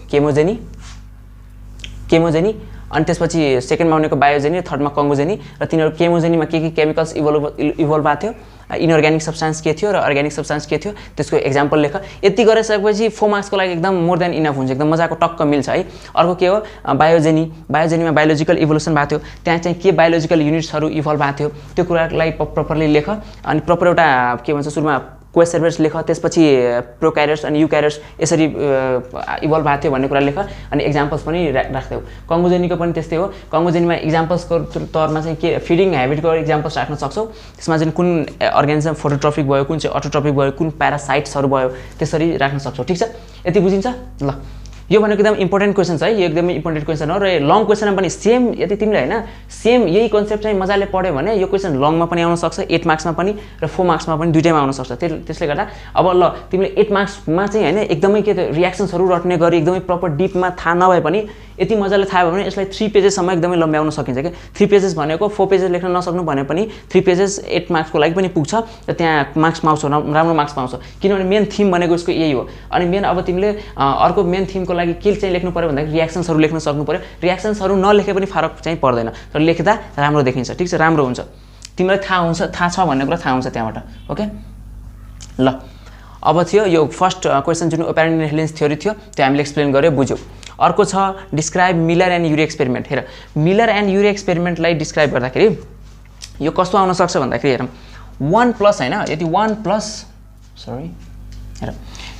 केमोजेनी, अनि त्यसपछि सेकेन्डमा भनेको बायोजेनी, थर्डमा कङ्गोजेनी। र तिनीहरू केमोजेनीमा के केमिकल्स इभोल्भ भएको थियो, इनअर्ग्यानिक सब्स्टान्स के थियो र अर्ग्यानिक सब्स्टान्स के थियो, त्यसको एक्जाम्पल लेख। यति गरिसकेपछि 4 मार्क्सको लागि एकदम मोर देन इनफ हुन्छ, एकदम मजाको टक्क मिल्छ है। अर्को के हो बायोजेनीमा बायोलोजिकल इभोल्युसन भएको थियो, त्यहाँ चाहिँ के बायोलोजिकल युनिट्सहरू इभल्भ भएको थियो त्यो कुरालाई प्रपरली लेख। अनि प्रपर एउटा के भन्छ सुरुमा कोएसर्भेट्स लेख, त्यसपछि प्रोक्यारियोट्स अनि युक्यारियोट्स यसरी इभल्भ भएको थियो भन्ने कुरा लेख, अनि एक्जाम्पल्स पनि राख्थ्यौ। कङ्गोजेनीको पनि त्यस्तै हो। कङ्गोजेनीमा एक्जाम्पल्सको तौरमा चाहिँ के फिडिङ ह्याबिटको एक्जाम्पल्स राख्न सक्छौ। त्यसमा चाहिँ कुन अर्ग्यानिजम फोटोट्रफिक भयो, कुन चाहिँ अटोट्रफिक भयो, कुन प्यारासाइट्सहरू भयो, त्यसरी राख्न सक्छौ। ठिक छ, यति बुझिन्छ? ल यो भनेको एकदम इम्पोर्टेन्ट क्वेसन छ है, यो एकदमै इम्पोर्टेन्ट क्वेसन हो र लङ क्वेसनमा पनि सेम, यदि तिमीले हैन सेम यही कन्सेप्ट चाहिँ मजाले पढ्यो भने यो क्वेसन लङमा पनि आउन सक्छ, 8 मार्क्समा पनि र 4 मार्क्समा पनि दुईटैमा आउन सक्छ। त्यसले गर्दा अब ल तिमीले 8 मार्क्समा चाहिँ हैन एकदमै के रियाक्सन्सहरु रट्ने गरी एकदमै प्रपर डिपमा थाहा नभए पनि यति मजाले थाहा भयो भने यसलाई 3 पेजेससम्म एकदमै लम्ब्याउन सकिन्छ के। 3 पेजेस भनेको 4 पेजेस लेख्न नसक्नु भने पनि 3 पेजेस 8 मार्क्सको लागि पनि पुग्छ र त्यहाँ मार्क्स पाउँछ, राम्रो मार्क्स पाउँछ, किनभने मेन थीम भनेको यसको यही हो। अनि मेन अब तिमीले अर्को मेन थीमको लागि के चाहिँ लेख्नु पर्यो भन्दाखेरि रियाक्सन्सहरु लेख्न सक्नु पर्यो। रियाक्सन्सहरु नलेखे पनि फरक चाहिँ पर्दैन, तर लेख्दा राम्रो देखिन्छ, ठीक छ, राम्रो हुन्छ, तिमीलाई थाहा छ भन्ने कुरा थाहा हुन्छ त्यहाँबाट। ओके ल अब थियो यो फर्स्ट क्वेसन जुन एपरेन्ट इन्हेरिटेन्स थ्योरी थियो त्यो हामीले एक्सप्लेन गर्यो, बुझ्यौ। अर्को छ describe Miller and Urey experiment. हेर मिलर एन्ड युरी एक्सपेरिमेन्टलाई डिस्क्राइब गर्दाखेरि यो कस्तो आउन सक्छ भन्दाखेरि हेरौँ 1 प्लस हैन, यदि 1 प्लस सरी हेर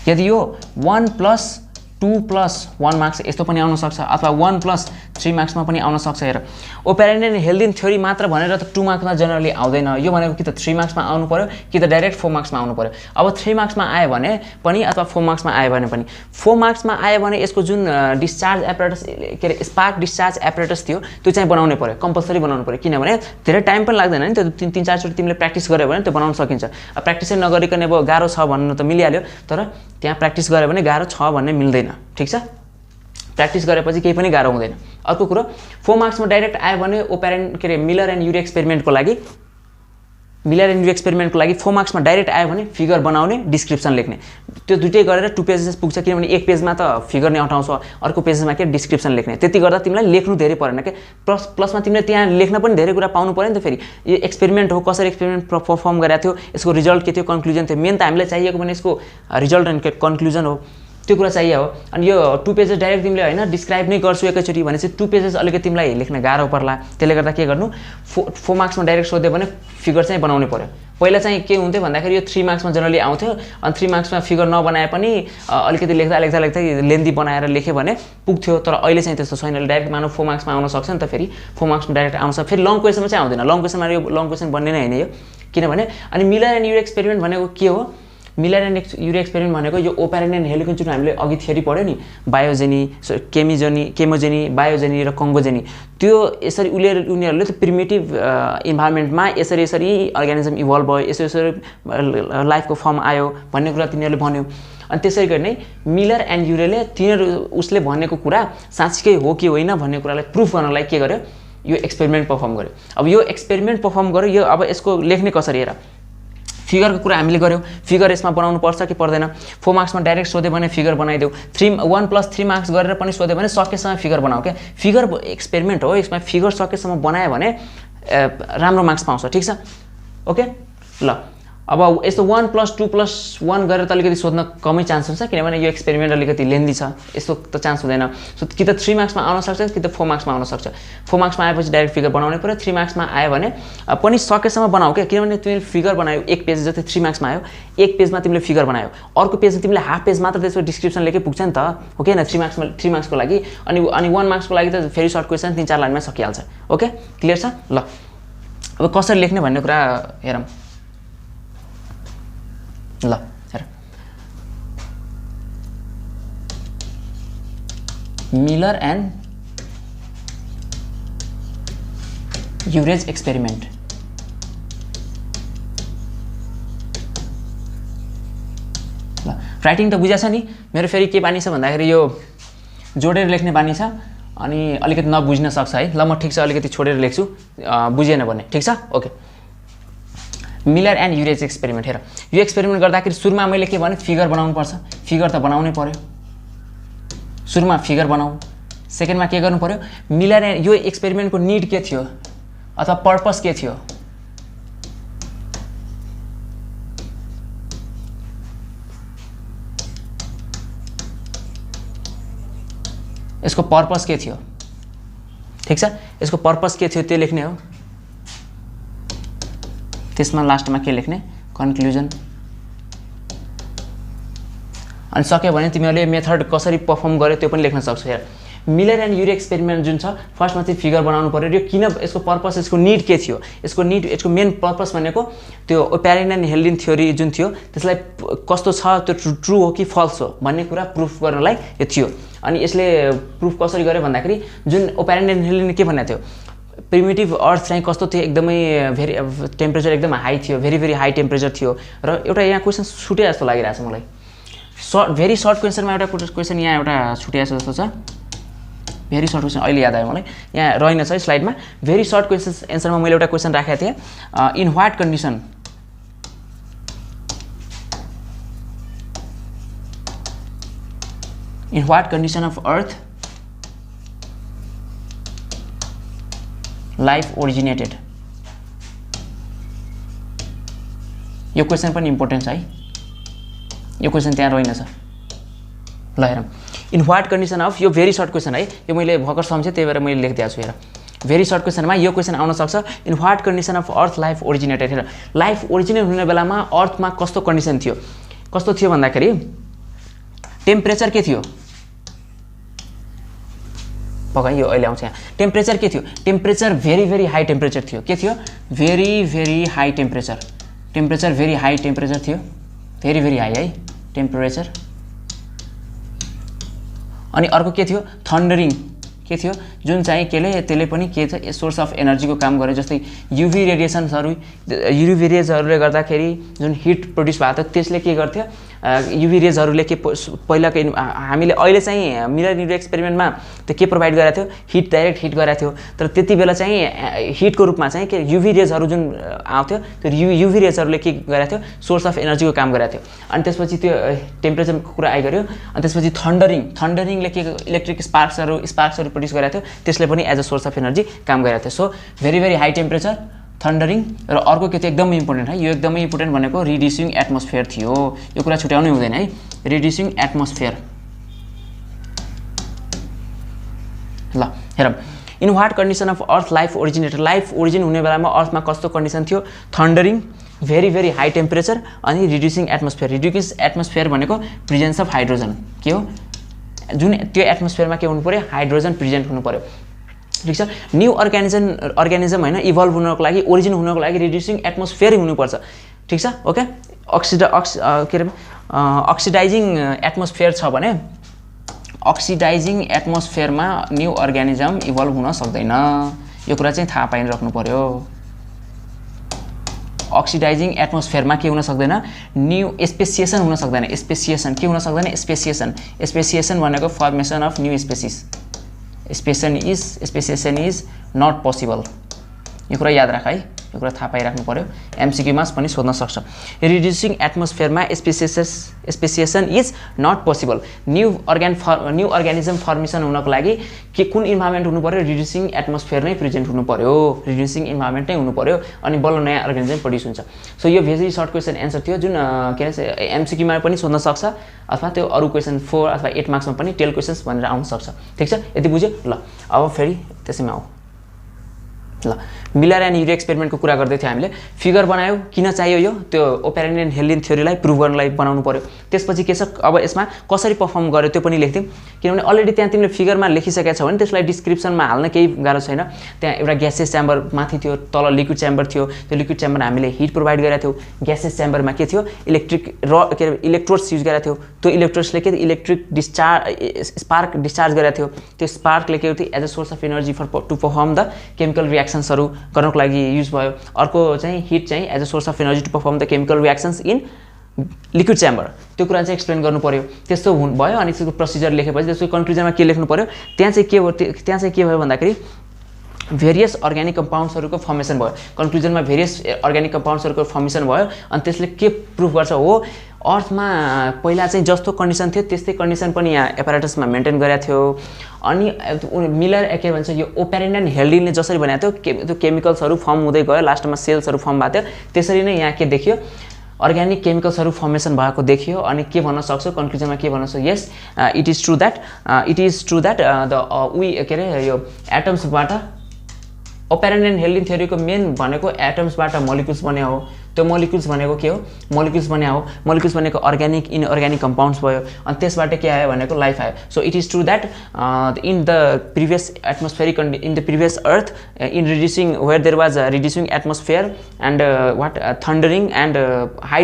यदि यो 1 प्लस 2 प्लस 1 मार्क्स यस्तो पनि आउन सक्छ, अथवा 1 प्लस 3 मार्क्समा पनि आउन सक्छ। हेर ओपेरेन्ट एन्ड हेल्दिन थ्योरी मात्र भनेर त 2 मार्क्समा जनरली आउँदैन, यो भनेको कि त 3 मार्क्समा आउनु पर्यो कि त डाइरेक्ट 4 मार्क्समा आउनु पर्यो। अब 3 मार्क्समा आयो भने पनि अथवा 4 मार्क्समा आयो भने पनि, 4 मार्क्समा आयो भने यसको जुन डिस्चार्ज एपरेटस के अरे स्पार्क डिस्चार्ज एपरेटस थियो त्यो चाहिँ बनाउनै पर्यो, कम्पलसरी बनाउनु पर्यो, किनभने धेरै टाइम पनि लाग्दैन नि, त्यो 3-4 चोटि तिमीले प्र्याक्टिस गर्यो भने त्यो बनाउन सकिन्छ। अब प्र्याक्टिसै नगरिकन अब गाह्रो छ भन्नु त मिलिहाल्यो, तर त्यहाँ प्र्याक्टिस गर्यो भने गाह्रो छ भन्ने मिल्दैन, ठीक छ, प्र्याक्टिस गरेपछि केही पनि गाह्रो हुँदैन। अर्को कुरो 4 मार्क्समा डाइरेक्ट आयो भने ओपेरेन्ट के अरे मिलर एन्ड युरी एक्सपेरिमेन्टको लागि 4 मार्क्समा डाइरेक्ट आयो भने फिगर बनाउने, डिस्क्रिप्सन लेख्ने, त्यो दुइटै गरेर 2 पेजेस पुग्छ, किनभने एक पेजमा त फिगर नै अटाउँछ, अर्को पेजमा के डिस्क्रिप्सन लेख्ने। त्यति गर्दा तिमीलाई लेख्नु धेरै परेन के, प्लसमा तिमीले त्यहाँ लेख्न पनि धेरै कुरा पाउनु पर्यो नि त। फेरि यो एक्सपेरिमेन्ट हो, कसरी एक्सपेरिमेन्ट पर्फर्म गरेको थियो, यसको रिजल्ट के थियो, कन्क्लुजन थियो, मेन त हामीलाई चाहिएको भने यसको रिजल्ट एन्ड कन्क्लुजन हो, त्यो कुरा चाहियो हो। अनि यो 2 पेजेस डाइरेक्ट तिमीले हैन डिस्क्राइब नै गर्छु एकैचोटि भनेपछि 2 पेजेस अलिकति तिमीलाई लेख्न गाह्रो पर्ला, त्यसले गर्दा के गर्नु 4 मार्क्समा डाइरेक्ट सोध्यो भने फिगर चाहिँ बनाउनै पर्यो। पहिला चाहिँ के हुन्थ्यो भन्दाखेरि यो 3 मार्क्समा जनरली आउँथ्यो, अनि 3 मार्क्समा फिगर नबनाए पनि अलिकति लेख्दा लेन्दी बनाएर लेख्यो भने पुग्थ्यो, तर अहिले चाहिँ त्यस्तो छैन, डाइरेक्ट मानव 4 मार्क्समा आउन सक्छ नि त। फेरि 4 मार्क्समा डाइरेक्ट आउँछ, फेरि लङ क्वेसनमा चाहिँ आउँदैन, लङ क्वेसनमा यो लङ क्वेसन बन्ने नै हैन यो, किनभने अनि मिलर एन्ड युरी एक्सपेरिमेन्ट भनेको के हो, मिलर एन्ड युरी एक्सपेरिमेन्ट भनेको यो ओपेरेन्ट एन्ड हेलिकन जुन हामीले अघि थ्योरी पढ्यो नि, बायोजेनी, केमोजेनी, बायोजेनी र कङ्गोजेनी, त्यो यसरी उनीहरूले त्यो प्रिमिटिभ इन्भाइरोमेन्टमा यसरी अर्गानिजम इभल्भ भयो, यसरी लाइफको फर्म आयो भन्ने कुरा तिनीहरूले भन्यो। अनि त्यसै गरी नै मिलर एन्ड युरीले उसले भनेको कुरा साँच्चीकै हो कि होइन भन्ने कुरालाई प्रुफ गर्नलाई के गर्यो, यो एक्सपेरिमेन्ट पर्फर्म गर्यो। अब यो एक्सपेरिमेन्ट पर्फर्म गर्यो, यो अब यसको लेख्ने कसरी हेर, फिगरको कुरा हामीले गर्यौँ, फिगर यसमा बनाउनु पर्छ कि पर्दैन। 4 मार्क्समा डाइरेक्ट सोध्यो भने फिगर बनाइदेऊ, 1 प्लस 3 मार्क्स गरेर पनि सोध्यो भने सकेसम्म फिगर बनाऊ क्या, फिगर एक्सपेरिमेन्ट हो, यसमा फिगर सकेसम्म बनायो भने राम्रो मार्क्स पाउँछ, ठीक छ। ओके ल अब यस्तो 1 प्लस 2 प्लस 1 गरेर त अलिकति सोध्न कमै चान्स हुन्छ, किनभने यो एक्सपेरिमेन्ट अलिकति लेन्दी छ, यस्तो त चान्स हुँदैन। सो कि त 3 मार्क्समा आउन सक्छ कि त 4 मार्क्समा आउन सक्छ। 4 मार्क्समा आएपछि डाइरेक्ट फिगर बनाउनै पर्यो, 3 मार्क्समा आयो भने पनि सकेसम्म बनाऊ क्या, किनभने तिमीले फिगर बनायो, एक पेज जति 3 मार्क्समा आयो, एक पेजमा तिमीले फिगर बनायो, अर्को पेजमा तिमीले हाफ पेज मात्र त्यसको डिस्क्रिप्सन लेखे पुग्छ नि त, हो कि हैन, 3 मार्क्सको लागि। अनि 1 मार्क्सको लागि त फेरि सर्ट क्वेसन 3-4 लाइनमा सकिहाल्छ। ओके क्लियर छ। ल अब कसरी लेख्ने भन्ने कुरा हेरौँ ल हेर, मिलर एन्ड युरेज एक्सपेरिमेन्ट। ल राइटिङ त बुझाछ नि, मेरो फेरि के बानी छ भन्दाखेरि यो जोडेर लेख्ने बानी छ, अनि अलिकति नबुझ्न सक्छ है। ल म ठिक छ अलिकति छोडेर लेख्छु, बुझेन भने, ठिक छ। Okay Miller and Urey's experiment. हेर यो एक्सपेरिमेन्ट गर्दाखेरि सुरुमा मैले के भने फिगर बनाउनु पर्छ, फिगर त बनाउनै पर्यो, सुरुमा फिगर बनाऊ, सेकेन्डमा के गर्नु पर्यो, मिलर एन्ड यो एक्सपेरिमेन्टको निड के थियो अथवा पर्पस के थियो, यसको पर्पस के थियो, ठिक छ, यसको पर्पस के थियो त्यो लेख्ने हो। त्यसमा लास्टमा के लेख्ने, कन्क्लुजन। अनि सक्यो भने तिमीहरूले मेथड कसरी पर्फर्म गर्यो त्यो पनि लेख्न सक्छौ। हेर मिलर एन्ड युरी एक्सपेरिमेन्ट जुन छ फर्स्टमा चाहिँ फिगर बनाउनु पर्यो र किन यसको पर्पस यसको निड के थियो यसको निड यसको मेन पर्पस भनेको त्यो ओपेरिन एन्ड हेल्डिन थ्योरी जुन थियो त्यसलाई कस्तो छ त्यो ट्रु हो कि फल्स हो भन्ने कुरा प्रुफ गर्नलाई यो थियो अनि यसले प्रुफ कसरी गर्यो भन्दाखेरि जुन ओपेरिन एन्ड हेल्डिन के भनेको थियो प्रिमिटिभ अर्थ चाहिँ कस्तो थियो एकदमै भेरी टेम्परेचर एकदम हाई थियो भेरी हाई टेम्परेचर थियो र एउटा यहाँ क्वेसन छुटे जस्तो लागिरहेछ मलाई भेरी सर्ट क्वेसनमा एउटा क्वेसन यहाँ एउटा छुटेको जस्तो छ भेरी सर्ट क्वेसन अहिले याद आयो मलाई यहाँ रहेनछ स्लाइडमा भेरी सर्ट क्वेसन एन्सरमा मैले एउटा क्वेसन राखेको थिएँ in what condition in what condition of earth life originated यो क्वेसन पनि इम्पोर्टेन्ट छ है यो क्वेसन त्यहाँ रहेनछ ल हेरौँ इन व्हाट कन्डिसन अफ यो भेरी सर्ट क्वेसन है यो मैले भर्खर सम्झेँ त्यही भएर मैले लेखिदिएको छु हेर भेरी सर्ट क्वेसनमा यो क्वेसन आउन सक्छ in what condition of earth life originated हेर लाइफ ओरिजिनेट हुने बेलामा अर्थमा कस्तो कन्डिसन थियो कस्तो थियो भन्दाखेरि टेम्परेचर के थियो पकाइ यो अहिले आउँछ यहाँ टेम्परेचर के थियो टेम्परेचर भेरी हाई टेम्परेचर थियो के थियो very high temperature very high temperature थियो भेरी हाई है टेम्परेचर अनि अर्को के थियो थन्डरिङ के थियो जुन चाहिँ त्यसले पनि के छ सोर्स अफ एनर्जीको काम गरे जस्तै युभी रेजहरूले गर्दाखेरि जुन हिट प्रड्युस भएको थियो त्यसले के गर्थ्यो युभी रेजहरूले के पहिलाको हामीले अहिले चाहिँ मिलर युरी एक्सपेरिमेन्टमा त्यो के प्रोभाइड गरेको थियो हिट डाइरेक्ट हिट गरेको थियो तर त्यति बेला चाहिँ हिटको रूपमा चाहिँ के युभी रेजहरू जुन आउँथ्यो त्यो युभी रेजहरूले के गरेको थियो सोर्स अफ एनर्जीको काम गरेको थियो अनि त्यसपछि त्यो टेम्परेचरको कुरा आइगऱ्यो अनि त्यसपछि थन्डरिङले के इलेक्ट्रिक स्पार्क्सहरू प्रड्युस गरेको थियो त्यसले पनि as a source of energy काम गरेको थियो so very high temperature thundering र अर्को के थियो एकदमै इम्पोर्टेन्ट है यो एकदमै इम्पोर्टेन्ट भनेको रिड्युसिङ एटमोस्फियर थियो यो कुरा छुट्याउनै हुँदैन है रिड्युसिङ एटमोस्फियर ल हेरौँ in what condition of earth life originated life origin हुने बेलामा अर्थमा कस्तो कन्डिसन थियो थन्डरिङ भेरी हाई टेम्परेचर अनि रिड्युसिङ एटमोस्फियर भनेको प्रेजेन्स अफ हाइड्रोजन के हो जुन त्यो एटमोस्फियरमा के हुनु पर्यो हाइड्रोजन प्रेजेन्ट हुनु पर्यो ठीक छ न्यू अर्गानिजम हैन इभल्भ हुनको लागि ओरिजिन हुनको लागि रिड्युसिङ एटमोस्फियर हुनुपर्छ ठीक छ ओके अक्सिडाइजिङ एटमोस्फियर छ भने अक्सिडाइजिङ एटमोस्फियरमा न्यू अर्गानिजम इभल्भ हुन सक्दैन यो कुरा चाहिँ थाहा पाइराख्नु पर्यो अक्सिडाइजिङ एटमोस्फियरमा के हुन सक्दैन न्यू स्पेसिएसन हुन सक्दैन स्पेसिएसन के हुन सक्दैन स्पेसिएसन भनेको formation of new species speciation is not possible यो कुरा याद राख है यो कुरा थाहा पाइराख्नु पर्यो एमसीक्यूमा पनि सोध्न सक्छ रिड्युसिङ एटमोस्फियरमा speciation is not possible new organism formation हुनको लागि के कुन इन्भाइरोमेन्ट हुनु पर्यो रिड्युसिङ एटमोस्फियर नै प्रेजेन्ट हुनु पर्यो रिड्युसिङ इन्भाइरोमेन्ट नै हुनु पर्यो अनि बल्ल नयाँ अर्गानिजम प्रड्युस हुन्छ सो यो भेरी सर्ट क्वेसन एन्सर थियो जुन के भन्छ एमसीक्यूमा पनि सोध्न सक्छ अथवा त्यो अरू क्वेसन 4 अथवा 8 मार्क्समा पनि टेल क्वेसन्स भनेर आउन सक्छ ठीक छ यति बुझ्यो ल अब फेरि त्यसैमा आऊ ल मिलर एन्ड युरी एक्सपेरिमेन्टको कुरा गर्दै थियो हामीले फिगर बनायो किन चाहियो यो त्यो ओपेरिन एन्ड हेल्डिन थ्योरीलाई प्रुभ गर्नलाई बनाउनु पर्यो त्यसपछि के छ अब यसमा कसरी पर्फर्म गर्यो त्यो पनि लेख्थ्यौँ किनभने अलरेडी त्यहाँ तिमीले फिगरमा लेखिसकेका छौ भने त्यसलाई डिस्क्रिप्सनमा हाल्न केही गाह्रो छैन त्यहाँ एउटा ग्यासेस च्याम्बर माथि थियो तल लिक्विड च्याम्बर थियो त्यो लिक्विड च्याम्बर हामीले हिट प्रोभाइड गरेका थियौँ ग्यासेस च्याम्बरमा के थियो इलेक्ट्रोड्स युज गरेका थियौँ त्यो इलेक्ट्रोड्सले के इलेक्ट्रिक स्पार्क डिस्चार्ज गरेका थियो त्यो स्पार्कले के थियो as a source of energy to perform the chemical रियाक्सन्सहरू गर्नको लागि युज भयो अर्को चाहिँ हिट चाहिँ as a source of energy to perform the chemical reactions in liquid chamber त्यो कुरा चाहिँ एक्सप्लेन गर्नु पर्यो त्यस्तो भयो अनि त्यसको प्रोसिजर लेखेपछि त्यसको कन्क्लुजनमा के लेख्नु पर्यो त्यहाँ चाहिँ के भयो भन्दाखेरि भेरियस अर्ग्यानिक कम्पाउन्ड्सहरूको फर्मेसन भयो कन्क्लुजनमा भेरियस अर्ग्यानिक कम्पाउन्ड्सहरूको फर्मेसन भयो अनि त्यसले के प्रुफ गर्छ हो अर्थमा पहिला चाहिँ जस्तो कन्डिसन थियो त्यस्तै कन्डिसन पनि यहाँ एपारेटसमा मेन्टेन गरेको थियो अनि मिलर के भन्छ यो ओपेरिन एन्ड हेल्डिनले जसरी भनेको थियो त्यो केमिकल्सहरू फर्म हुँदै गयो लास्टमा सेल्सहरू फर्म भएको थियो त्यसरी नै यहाँ के देखियो अर्ग्यानिक केमिकल्सहरू फर्मेसन भएको देखियो अनि के भन्न सक्छौ कन्क्लुजनमा के भन्न सक्छौ yes it is true that the के अरे यो एटम्सबाट ओपेरिन एन्ड हेल्डिन थ्योरीको मेन भनेको एटम्सबाट मोलिक्युल्स बन्यो हो त्यो मोलिक्युल्स भनेको के हो मोलिक्युल्स भने हो मोलिक्युल्स भनेको अर्ग्यानिक इनअर्ग्यानिक कम्पाउन्ड्स भयो अनि त्यसबाट के आयो भनेको लाइफ आयो so it is true that in the previous atmospheric in the previous earth in reducing where there was reducing atmosphere and what thundering and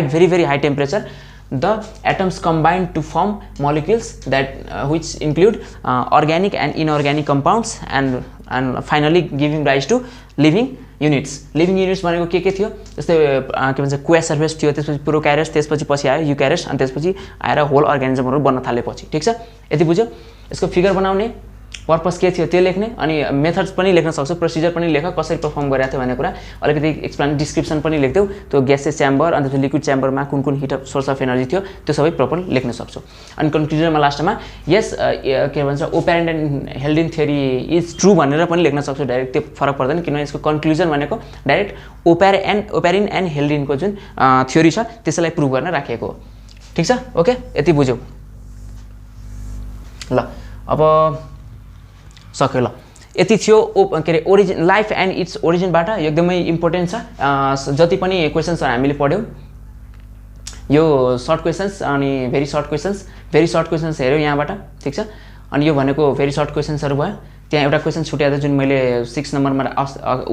very very high temperature the atoms combine to form molecules that which include organic and inorganic compounds and finally giving rise to living units भनेको के थियो जस्तै के भन्छ क्वासर्फेस थियो त्यसपछि प्रोक्यारियोट्स त्यसपछि पछि आयो युक्यारियोट्स अनि त्यसपछि आएर होल अर्गानिजमहरु बन्न थालेपछि ठीक छ यति बुझ्यो यसको फिगर बनाउने पर्पस के थियो त्यो लेख्ने अनि मेथड्स पनि लेख्न सक्छौ प्रोसिजर पनि लेख कसरी परफर्म गरिरहेको थियो भन्ने कुरा अलिकति एक्सप्लेन डिस्क्रिप्सन पनि लेख्देऊ त्यो ग्यासेस च्याम्बर अनि त्यसपछि लिक्विड च्याम्बरमा कुन heat of source of energy थियो त्यो सबै प्रपर लेख्न सक्छौ अनि कन्क्लुजनमा लास्टमा यस के भन्छ ओपेरेन्ट and Haldane theory is true भनेर पनि लेख्न सक्छौ डाइरेक्ट त्यो फरक पर्दैन किनभने यसको कन्क्लुजन भनेको डाइरेक्ट ओपेरिन एन्ड हेल्डिनको जुन थ्योरी छ त्यसैलाई प्रुभ गर्न राखिएको हो ठीक छ ओके यति बुझ्यौ ल अब सक्यो ल यति थियो के रे ओरिजिन लाइफ एन्ड इट्स ओरिजिनबाट एकदमै इम्पोर्टेन्ट छ जति पनि क्वेशन्सहरु हामीले पढ्यौ यो सर्ट क्वेशन्स अनि भेरी सर्ट क्वेशन्स हेर्यौ यहाँबाट ठीक छ अनि यो भनेको भेरी सर्ट क्वेशन्सहरु भयो त्यहाँ एउटा क्वेशन छुट्याएको जुन मैले 6 नम्बरमा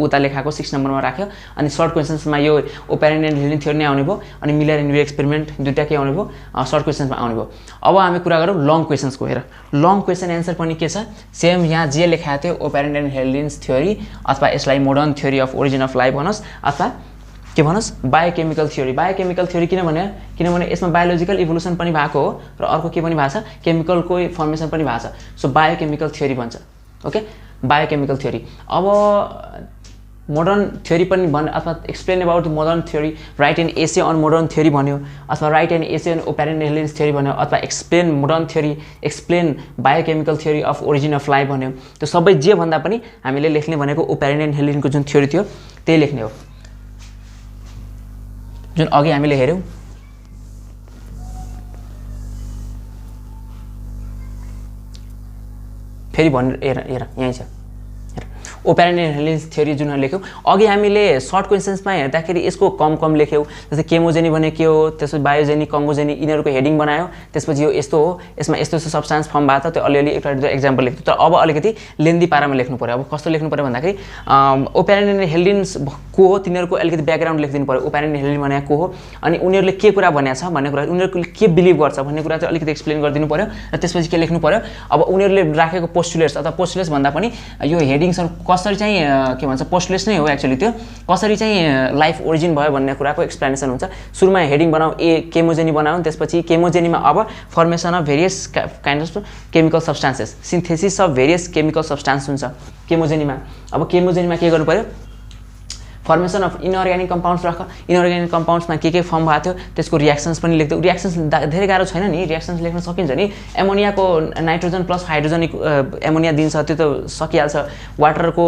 उता लेखाको 6 नम्बरमा राख्यो अनि सर्ट क्वेशन्समा यो ओपेरेन्ट एन्ड हेल्डिन थ्योरी नै आउने भयो अनि मिलर एन्ड वी एक्सपेरिमेन्ट दुईटा के आउने भयो सर्ट क्वेशन्समा आउने भयो अब हामी कुरा गरौँ लङ क्वेशन्सको हेर लङ क्वेशन एन्सर पनि के छ सेम यहाँ जे लेखाएको थियो ओपेरेन्ट एन्ड हेल्डिन थ्योरी अथवा यसलाई modern theory of origin of life भनोस् अथवा के भनोस् बायोकेमिकल थ्योरी किनभने यसमा बायोलोजिकल इभोल्युसन पनि भएको हो र अर्को के पनि भएको छ केमिकलको फर्मेसन पनि भएको छ सो बायोकेमिकल थ्योरी भन्छ ओके बायोकेमिकल थ्योरी अब मोडर्न थ्योरी पनि भन् अथवा explain about modern theory write an essay on modern theory भन्यो अथवा write an essay on Oparin and Haldane theory भन्यो अथवा explain modern theory explain biochemical theory of origin of life भन्यो त्यो सबै जे भन्दा पनि हामीले लेख्ने भनेको ओपेरेन्ट एन्ड हेल्डिनको जुन थ्योरी थियो त्यही लेख्ने हो जुन अघि हामीले हेर्यौ फेरि भन हेर यही छ ओपेरेन्ट एन्ड हेल्डिन थ्योरी जुन लेख्यौ अघि हामीले सर्ट क्वेशन्समा हेर्दाखेरि यसको कम लेख्यौ जस्तै केमोजेनी भने के हो त्यसपछि बायोजेनी कङ्गोजेनी यिनीहरुको हेडिङ बनायो त्यसपछि यो यस्तो हो यसमा यस्तो सब्स्टान्स फर्म भएको छ त्यो अलिअलि एउटा दुईटा एक्जाम्पल लेख्थ्यो तर अब अलिकति लेन्दी पारामा लेख्नु पर्यो अब कस्तो लेख्नु पर्यो भन्दाखेरि ओपेरेन्ट एन्ड हेल्डिन को हो तिनीहरुको अलिकति ब्याकग्राउन्ड लेखिदिनु पर्यो ओपेरेन्ट एन्ड हेल्डिन भने को हो अनि उनीहरुले के कुरा भनेको छ भन्ने कुरा उनीहरुले के बिलिभ गर्छ भन्ने कुरा चाहिँ अलिकति एक्सप्लेन गरिदिनु पर्यो र त्यसपछि के लेख्नु पर्यो अब उनीहरुले राखेको पोस्टुलेट्स अथवा पोस्टुलेट्स भन्दा पनि यो हेडिङ्सहरु कसरी चाहिँ के भन्छ पोस्टुलेट्स नै हो एक्चुअली त्यो कसरी चाहिँ लाइफ ओरिजिन भयो भन्ने कुराको एक्सप्लेनेसन हुन्छ सुरुमा हेडिङ बनाऊ केमोजेनी बनाऊ त्यसपछि केमोजेनीमा अब formation of various kinds of chemical substances synthesis of various chemical substance हुन्छ केमोजेनीमा अब केमोजेनीमा के गर्नु पर्यो फर्मेसन अफ इनअर्ग्यानिक कम्पाउन्ड्स राख इनअर्ग्यानिक कम्पाउन्ड्समा के फर्म भएको थियो त्यसको रिएक्सन्स पनि लेख्दै रिएक्सन्स धेरै गाह्रो छैन नि रिएक्सन्स लेख्न सकिन्छ नि एमोनियाको नाइट्रोजन प्लस हाइड्रोजनिक एमोनिया दिन्छ त्यो त सकिहाल्छ वाटरको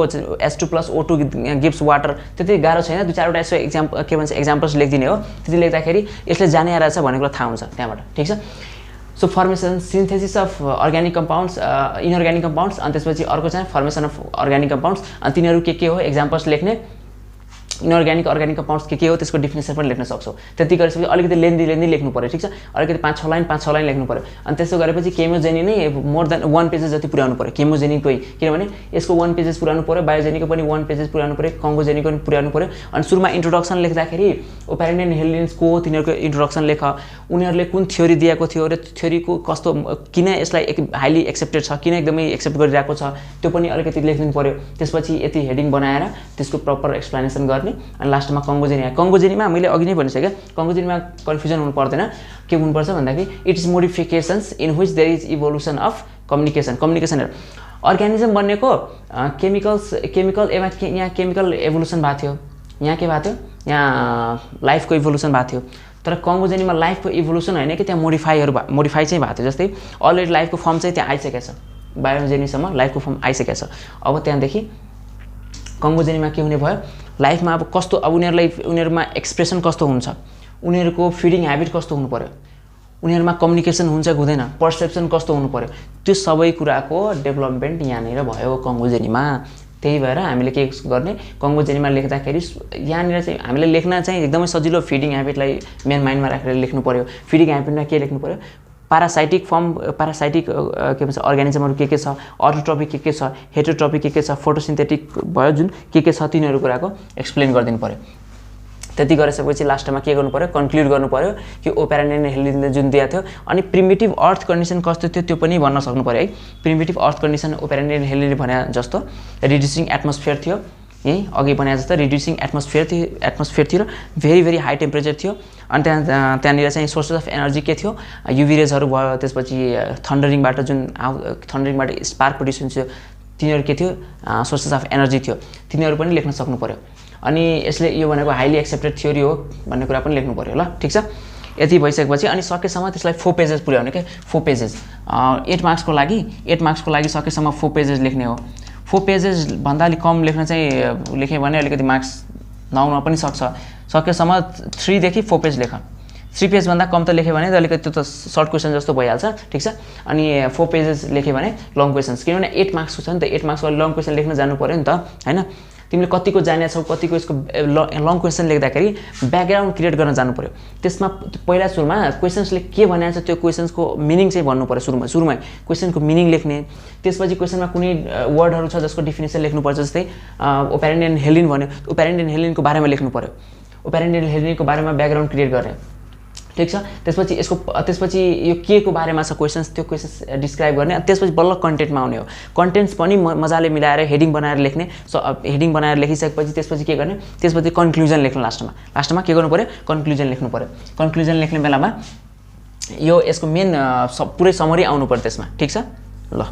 H2+O2 गिभ्स वाटर त्यति गाह्रो छैन दुई चारवटा यसो एक्जाम्पल के भन्छ एक्जाम्पल्स लेखिदिने हो त्यति लेख्दाखेरि यसले जाने आएर छ भन्ने कुरा थाहा हुन्छ त्यहाँबाट ठीक छ so formation synthesis of organic compounds inorganic compounds अनि त्यसपछि अर्को चाहिँ फर्मेसन अफ अर्ग्यानिक कम्पाउन्ड्स अनि तिनीहरू के हो एक्जाम्पल्स लेख्ने इनअर्ग्यानिक अर्ग्यानिक कम्पाउन्ड्स के हो त्यसको डिफिनेसन पनि लेख्न सक्छौ त्यति गरेपछि अलिकति लेन्दी लेख्नु पर्यो ठीक छ अलिकति 5-6 लाइन लेख्नु पर्यो अनि त्यसो गरेपछि केमोजेनी नै मोर देन 1 पेजेस जति पुर्याउनु पर्यो केमोजेनीकै किनभने यसको 1 पेजेस पुर्याउनु पर्यो बायोजेनीको पनि 1 पेजेस पुर्याउनु पर्यो कङ्गोजेनीको पनि पुर्याउनु पर्यो अनि सुरुमा इन्ट्रोडक्सन लेख्दाखेरि ओपेरेन्ट एन्ड हेल्डिन्सको तिनीहरुको इन्ट्रोडक्सन लेख उनीहरुले कुन थ्योरी दिएको थियो र थ्योरीको कस्तो किन यसलाई हाइली एक्सेप्टेड छ किन एकदमै एक्सेप्ट गरिरहेको छ त्यो पनि अलिकति लेख्दिनु पर्यो त्यसपछि यति हेडिङ बनाएर त्यसको प्रपर एक्सप्लेनेसन गर्ने अनि लास्टमा कङ्गोजेनीमा मैले अघि नै भनिसके कङ्गोजेनीमा कन्फ्युजन हुनु पर्दैन के हुनुपर्छ भन्दाखेरि it is modifications in which there is evolution of communication organism बन्नेको केमिकल यहाँ केमिकल एभोल्युसन भएको थियो यहाँ के भएको थियो यहाँ लाइफको इभोल्युसन भएको थियो तर कङ्गोजेनीमा लाइफको इभोल्युसन हैन कि त्यहाँ मोडिफाई चाहिँ भएको थियो जस्तै अलरेडी लाइफको फर्म चाहिँ त्यहाँ आइसकेको छ बायोजेनीसम्म लाइफको फर्म आइसकेको छ अब त्यहाँदेखि कङ्गोजेनीमा के हुने भयो लाइफमा अब कस्तो अब उनीहरुमा एक्सप्रेसन कस्तो हुन्छ उनीहरुको फिडिङ ह्याबिट कस्तो हुनु पर्यो उनीहरुमा कम्युनिकेसन हुन्छ कि हुँदैन पर्सेप्सन कस्तो हुनु पर्यो त्यो सबै कुराको डेभलपमेन्ट यहाँनिर भयो कङ्गोजेनीमा त्यही भएर हामीले के गर्ने कङ्गो जेनीमा लेख्दाखेरि यहाँनिर चाहिँ हामीले लेख्न चाहिँ एकदमै सजिलो फिडिङ ह्याबिटलाई मेन माइन्डमा राखेर लेख्नु पर्यो। फिडिङ ह्याबिटमा के लेख्नु पर्यो, पारासाइटिक के भन्छ अर्गानिजमहरू के छ, अटोट्रोपिक के छ, हेटरोट्रोपिक के छ, फोटोसिन्थेटिक भयो जुन के छ तिनीहरू कुराको एक्सप्लेन गरिदिनु पर्यो। त्यति गरिसकेपछि लास्टमा के गर्नु पर्यो, कन्क्लुड गर्नु पर्यो कि ओपेरेन्ट एन्ड हेलिनले जुन दिएको थियो अनि प्रिमिटिभ अर्थ कन्डिसन कस्तो थियो त्यो पनि भन्न सक्नु पर्यो है। प्रिमिटिभ अर्थ कन्डिसन ओपेरेन्ट एन्ड हेलिनले भने जस्तो रिड्युसिङ एटमोस्फियर थियो, यही अघि भने जस्तो रिड्युसिङ एटमोस्फियर थियो र भेरी हाई टेम्परेचर थियो। अनि त्यहाँनिर चाहिँ सोर्सेस अफ एनर्जी के थियो, युभी रेजहरू भयो, त्यसपछि थन्डरिङबाट थन्डरिङबाट स्पार्क प्रड्युस हुन्छ तिनीहरू के थियो, सोर्सेस अफ एनर्जी थियो, तिनीहरू पनि लेख्न सक्नु पर्यो। अनि यसले यो भनेको हाइली एक्सेप्टेड थ्योरी हो भन्ने कुरा पनि लेख्नु पर्यो ल, ठिक छ। यति भइसकेपछि अनि सकेसम्म त्यसलाई 4 पेजेस पुर्याउने के 4 पेजेस 8 मार्क्सको लागि सकेसम्म 4 पेजेस लेख्ने हो। 4 पेजेस भन्दा अलिक कम लेख्न चाहिँ लेख्यो भने अलिकति मार्क्स नआउन पनि सक्छ। सकेसम्म 3 देखि 4 पेज लेख। 3 पेजभन्दा कम त लेख्यो भने अलिकति त्यो त सर्ट क्वेसन जस्तो भइहाल्छ, ठिक छ। अनि 4 पेजेस लेख्यो भने लङ क्वेसन्स, किनभने 8 मार्क्सको छ नि त, 8 मार्क्सको लङ क्वेसन लेख्न जानु पऱ्यो नि त हैन। तिमीले कतिको जानेछौ, कतिको यसको लङ क्वेसन लेख्दाखेरि ब्याकग्राउन्ड क्रिएट गर्न जानु पर्यो। त्यसमा पहिला सुरुमा क्वेसन्सले के भनेको छ त्यो क्वेसन्सको मिनिङ चाहिँ भन्नु पर्यो। सुरुमै क्वेसनको मिनिङ लेख्ने, त्यसपछि क्वेसनमा कुनै वर्डहरू छ जसको डिफिनेसन लेख्नुपर्छ। जस्तै ओपेरेन्ट एन्ड हेलिन भन्यो, ओपेरेन्ट एन्ड हेलिनको बारेमा लेख्नु पर्यो, ओपेरेन्ट एन्ड हेलिनको बारेमा ब्याकग्राउन्ड क्रिएट गर्ने, ठिक छ। त्यसपछि यो के को बारेमा छ क्वेसन्स, त्यो क्वेसन्स डिस्क्राइब गर्ने। त्यसपछि बल्ल कन्टेन्टमा आउने हो। कन्टेन्ट्स पनि मजाले मिलाएर हेडिङ बनाएर लेख्ने। हेडिङ बनाएर लेखिसकेपछि त्यसपछि के गर्ने, त्यसपछि कन्क्लुजन लेख्नु। लास्टमा के गर्नु पर्यो, कन्क्लुजन लेख्नु पर्यो। कन्क्लुजन लेख्ने बेलामा यो यसको मेन पुरै समरी आउनु पर्यो त्यसमा, ठिक छ ल।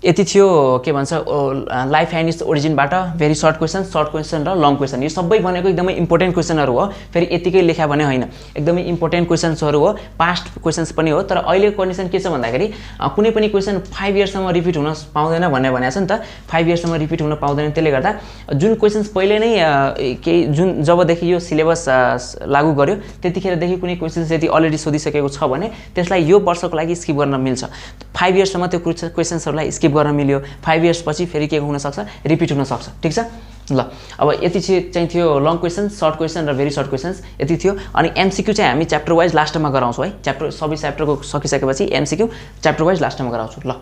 यति थियो के भन्छ लाइफ एन्ड इट्स ओरिजिनबाट भेरी सर्ट क्वेसन र लङ क्वेसन। यो सबै भनेको एकदमै इम्पोर्टेन्ट क्वेसनहरू हो। फेरि यतिकै लेखा भने होइन, एकदमै इम्पोर्टेन्ट क्वेसन्सहरू हो, पास्ट क्वेसन्स पनि हो। तर अहिलेको कन्डिसन के छ भन्दाखेरि कुनै पनि क्वेसन 5 इयर्ससम्म रिपिट हुन पाउँदैन भन्ने भनेको छ नि त। 5 इयर्ससम्म रिपिट हुन पाउँदैन, त्यसले गर्दा जुन क्वेसन्स पहिले नै केही जबदेखि यो सिलेबस लागू गर्यो त्यतिखेरदेखि कुनै क्वेसन्स यदि अलरेडी सोधिसकेको छ भने त्यसलाई यो वर्षको लागि स्किप गर्न मिल्छ। 5 इयर्ससम्म त्यो क्वेसन्सहरूलाई स्किप गर्न मिल्यो, 5 इयर्स पछि फेरि के हुन सक्छ, रिपिट हुन सक्छ, ठिक छ ल। अब यति चाहिँ थियो लङ क्वेसन, सर्ट क्वेसन र भेरी सर्ट क्वेसन्स यति थियो। अनि एमसीक्यू चाहिँ हामी च्याप्टर वाइज लास्टमा गराउँछौँ है। सबै च्याप्टरको सकिसकेपछि एमसीक्यू च्याप्टर वाइज लास्टमा गराउँछु ल।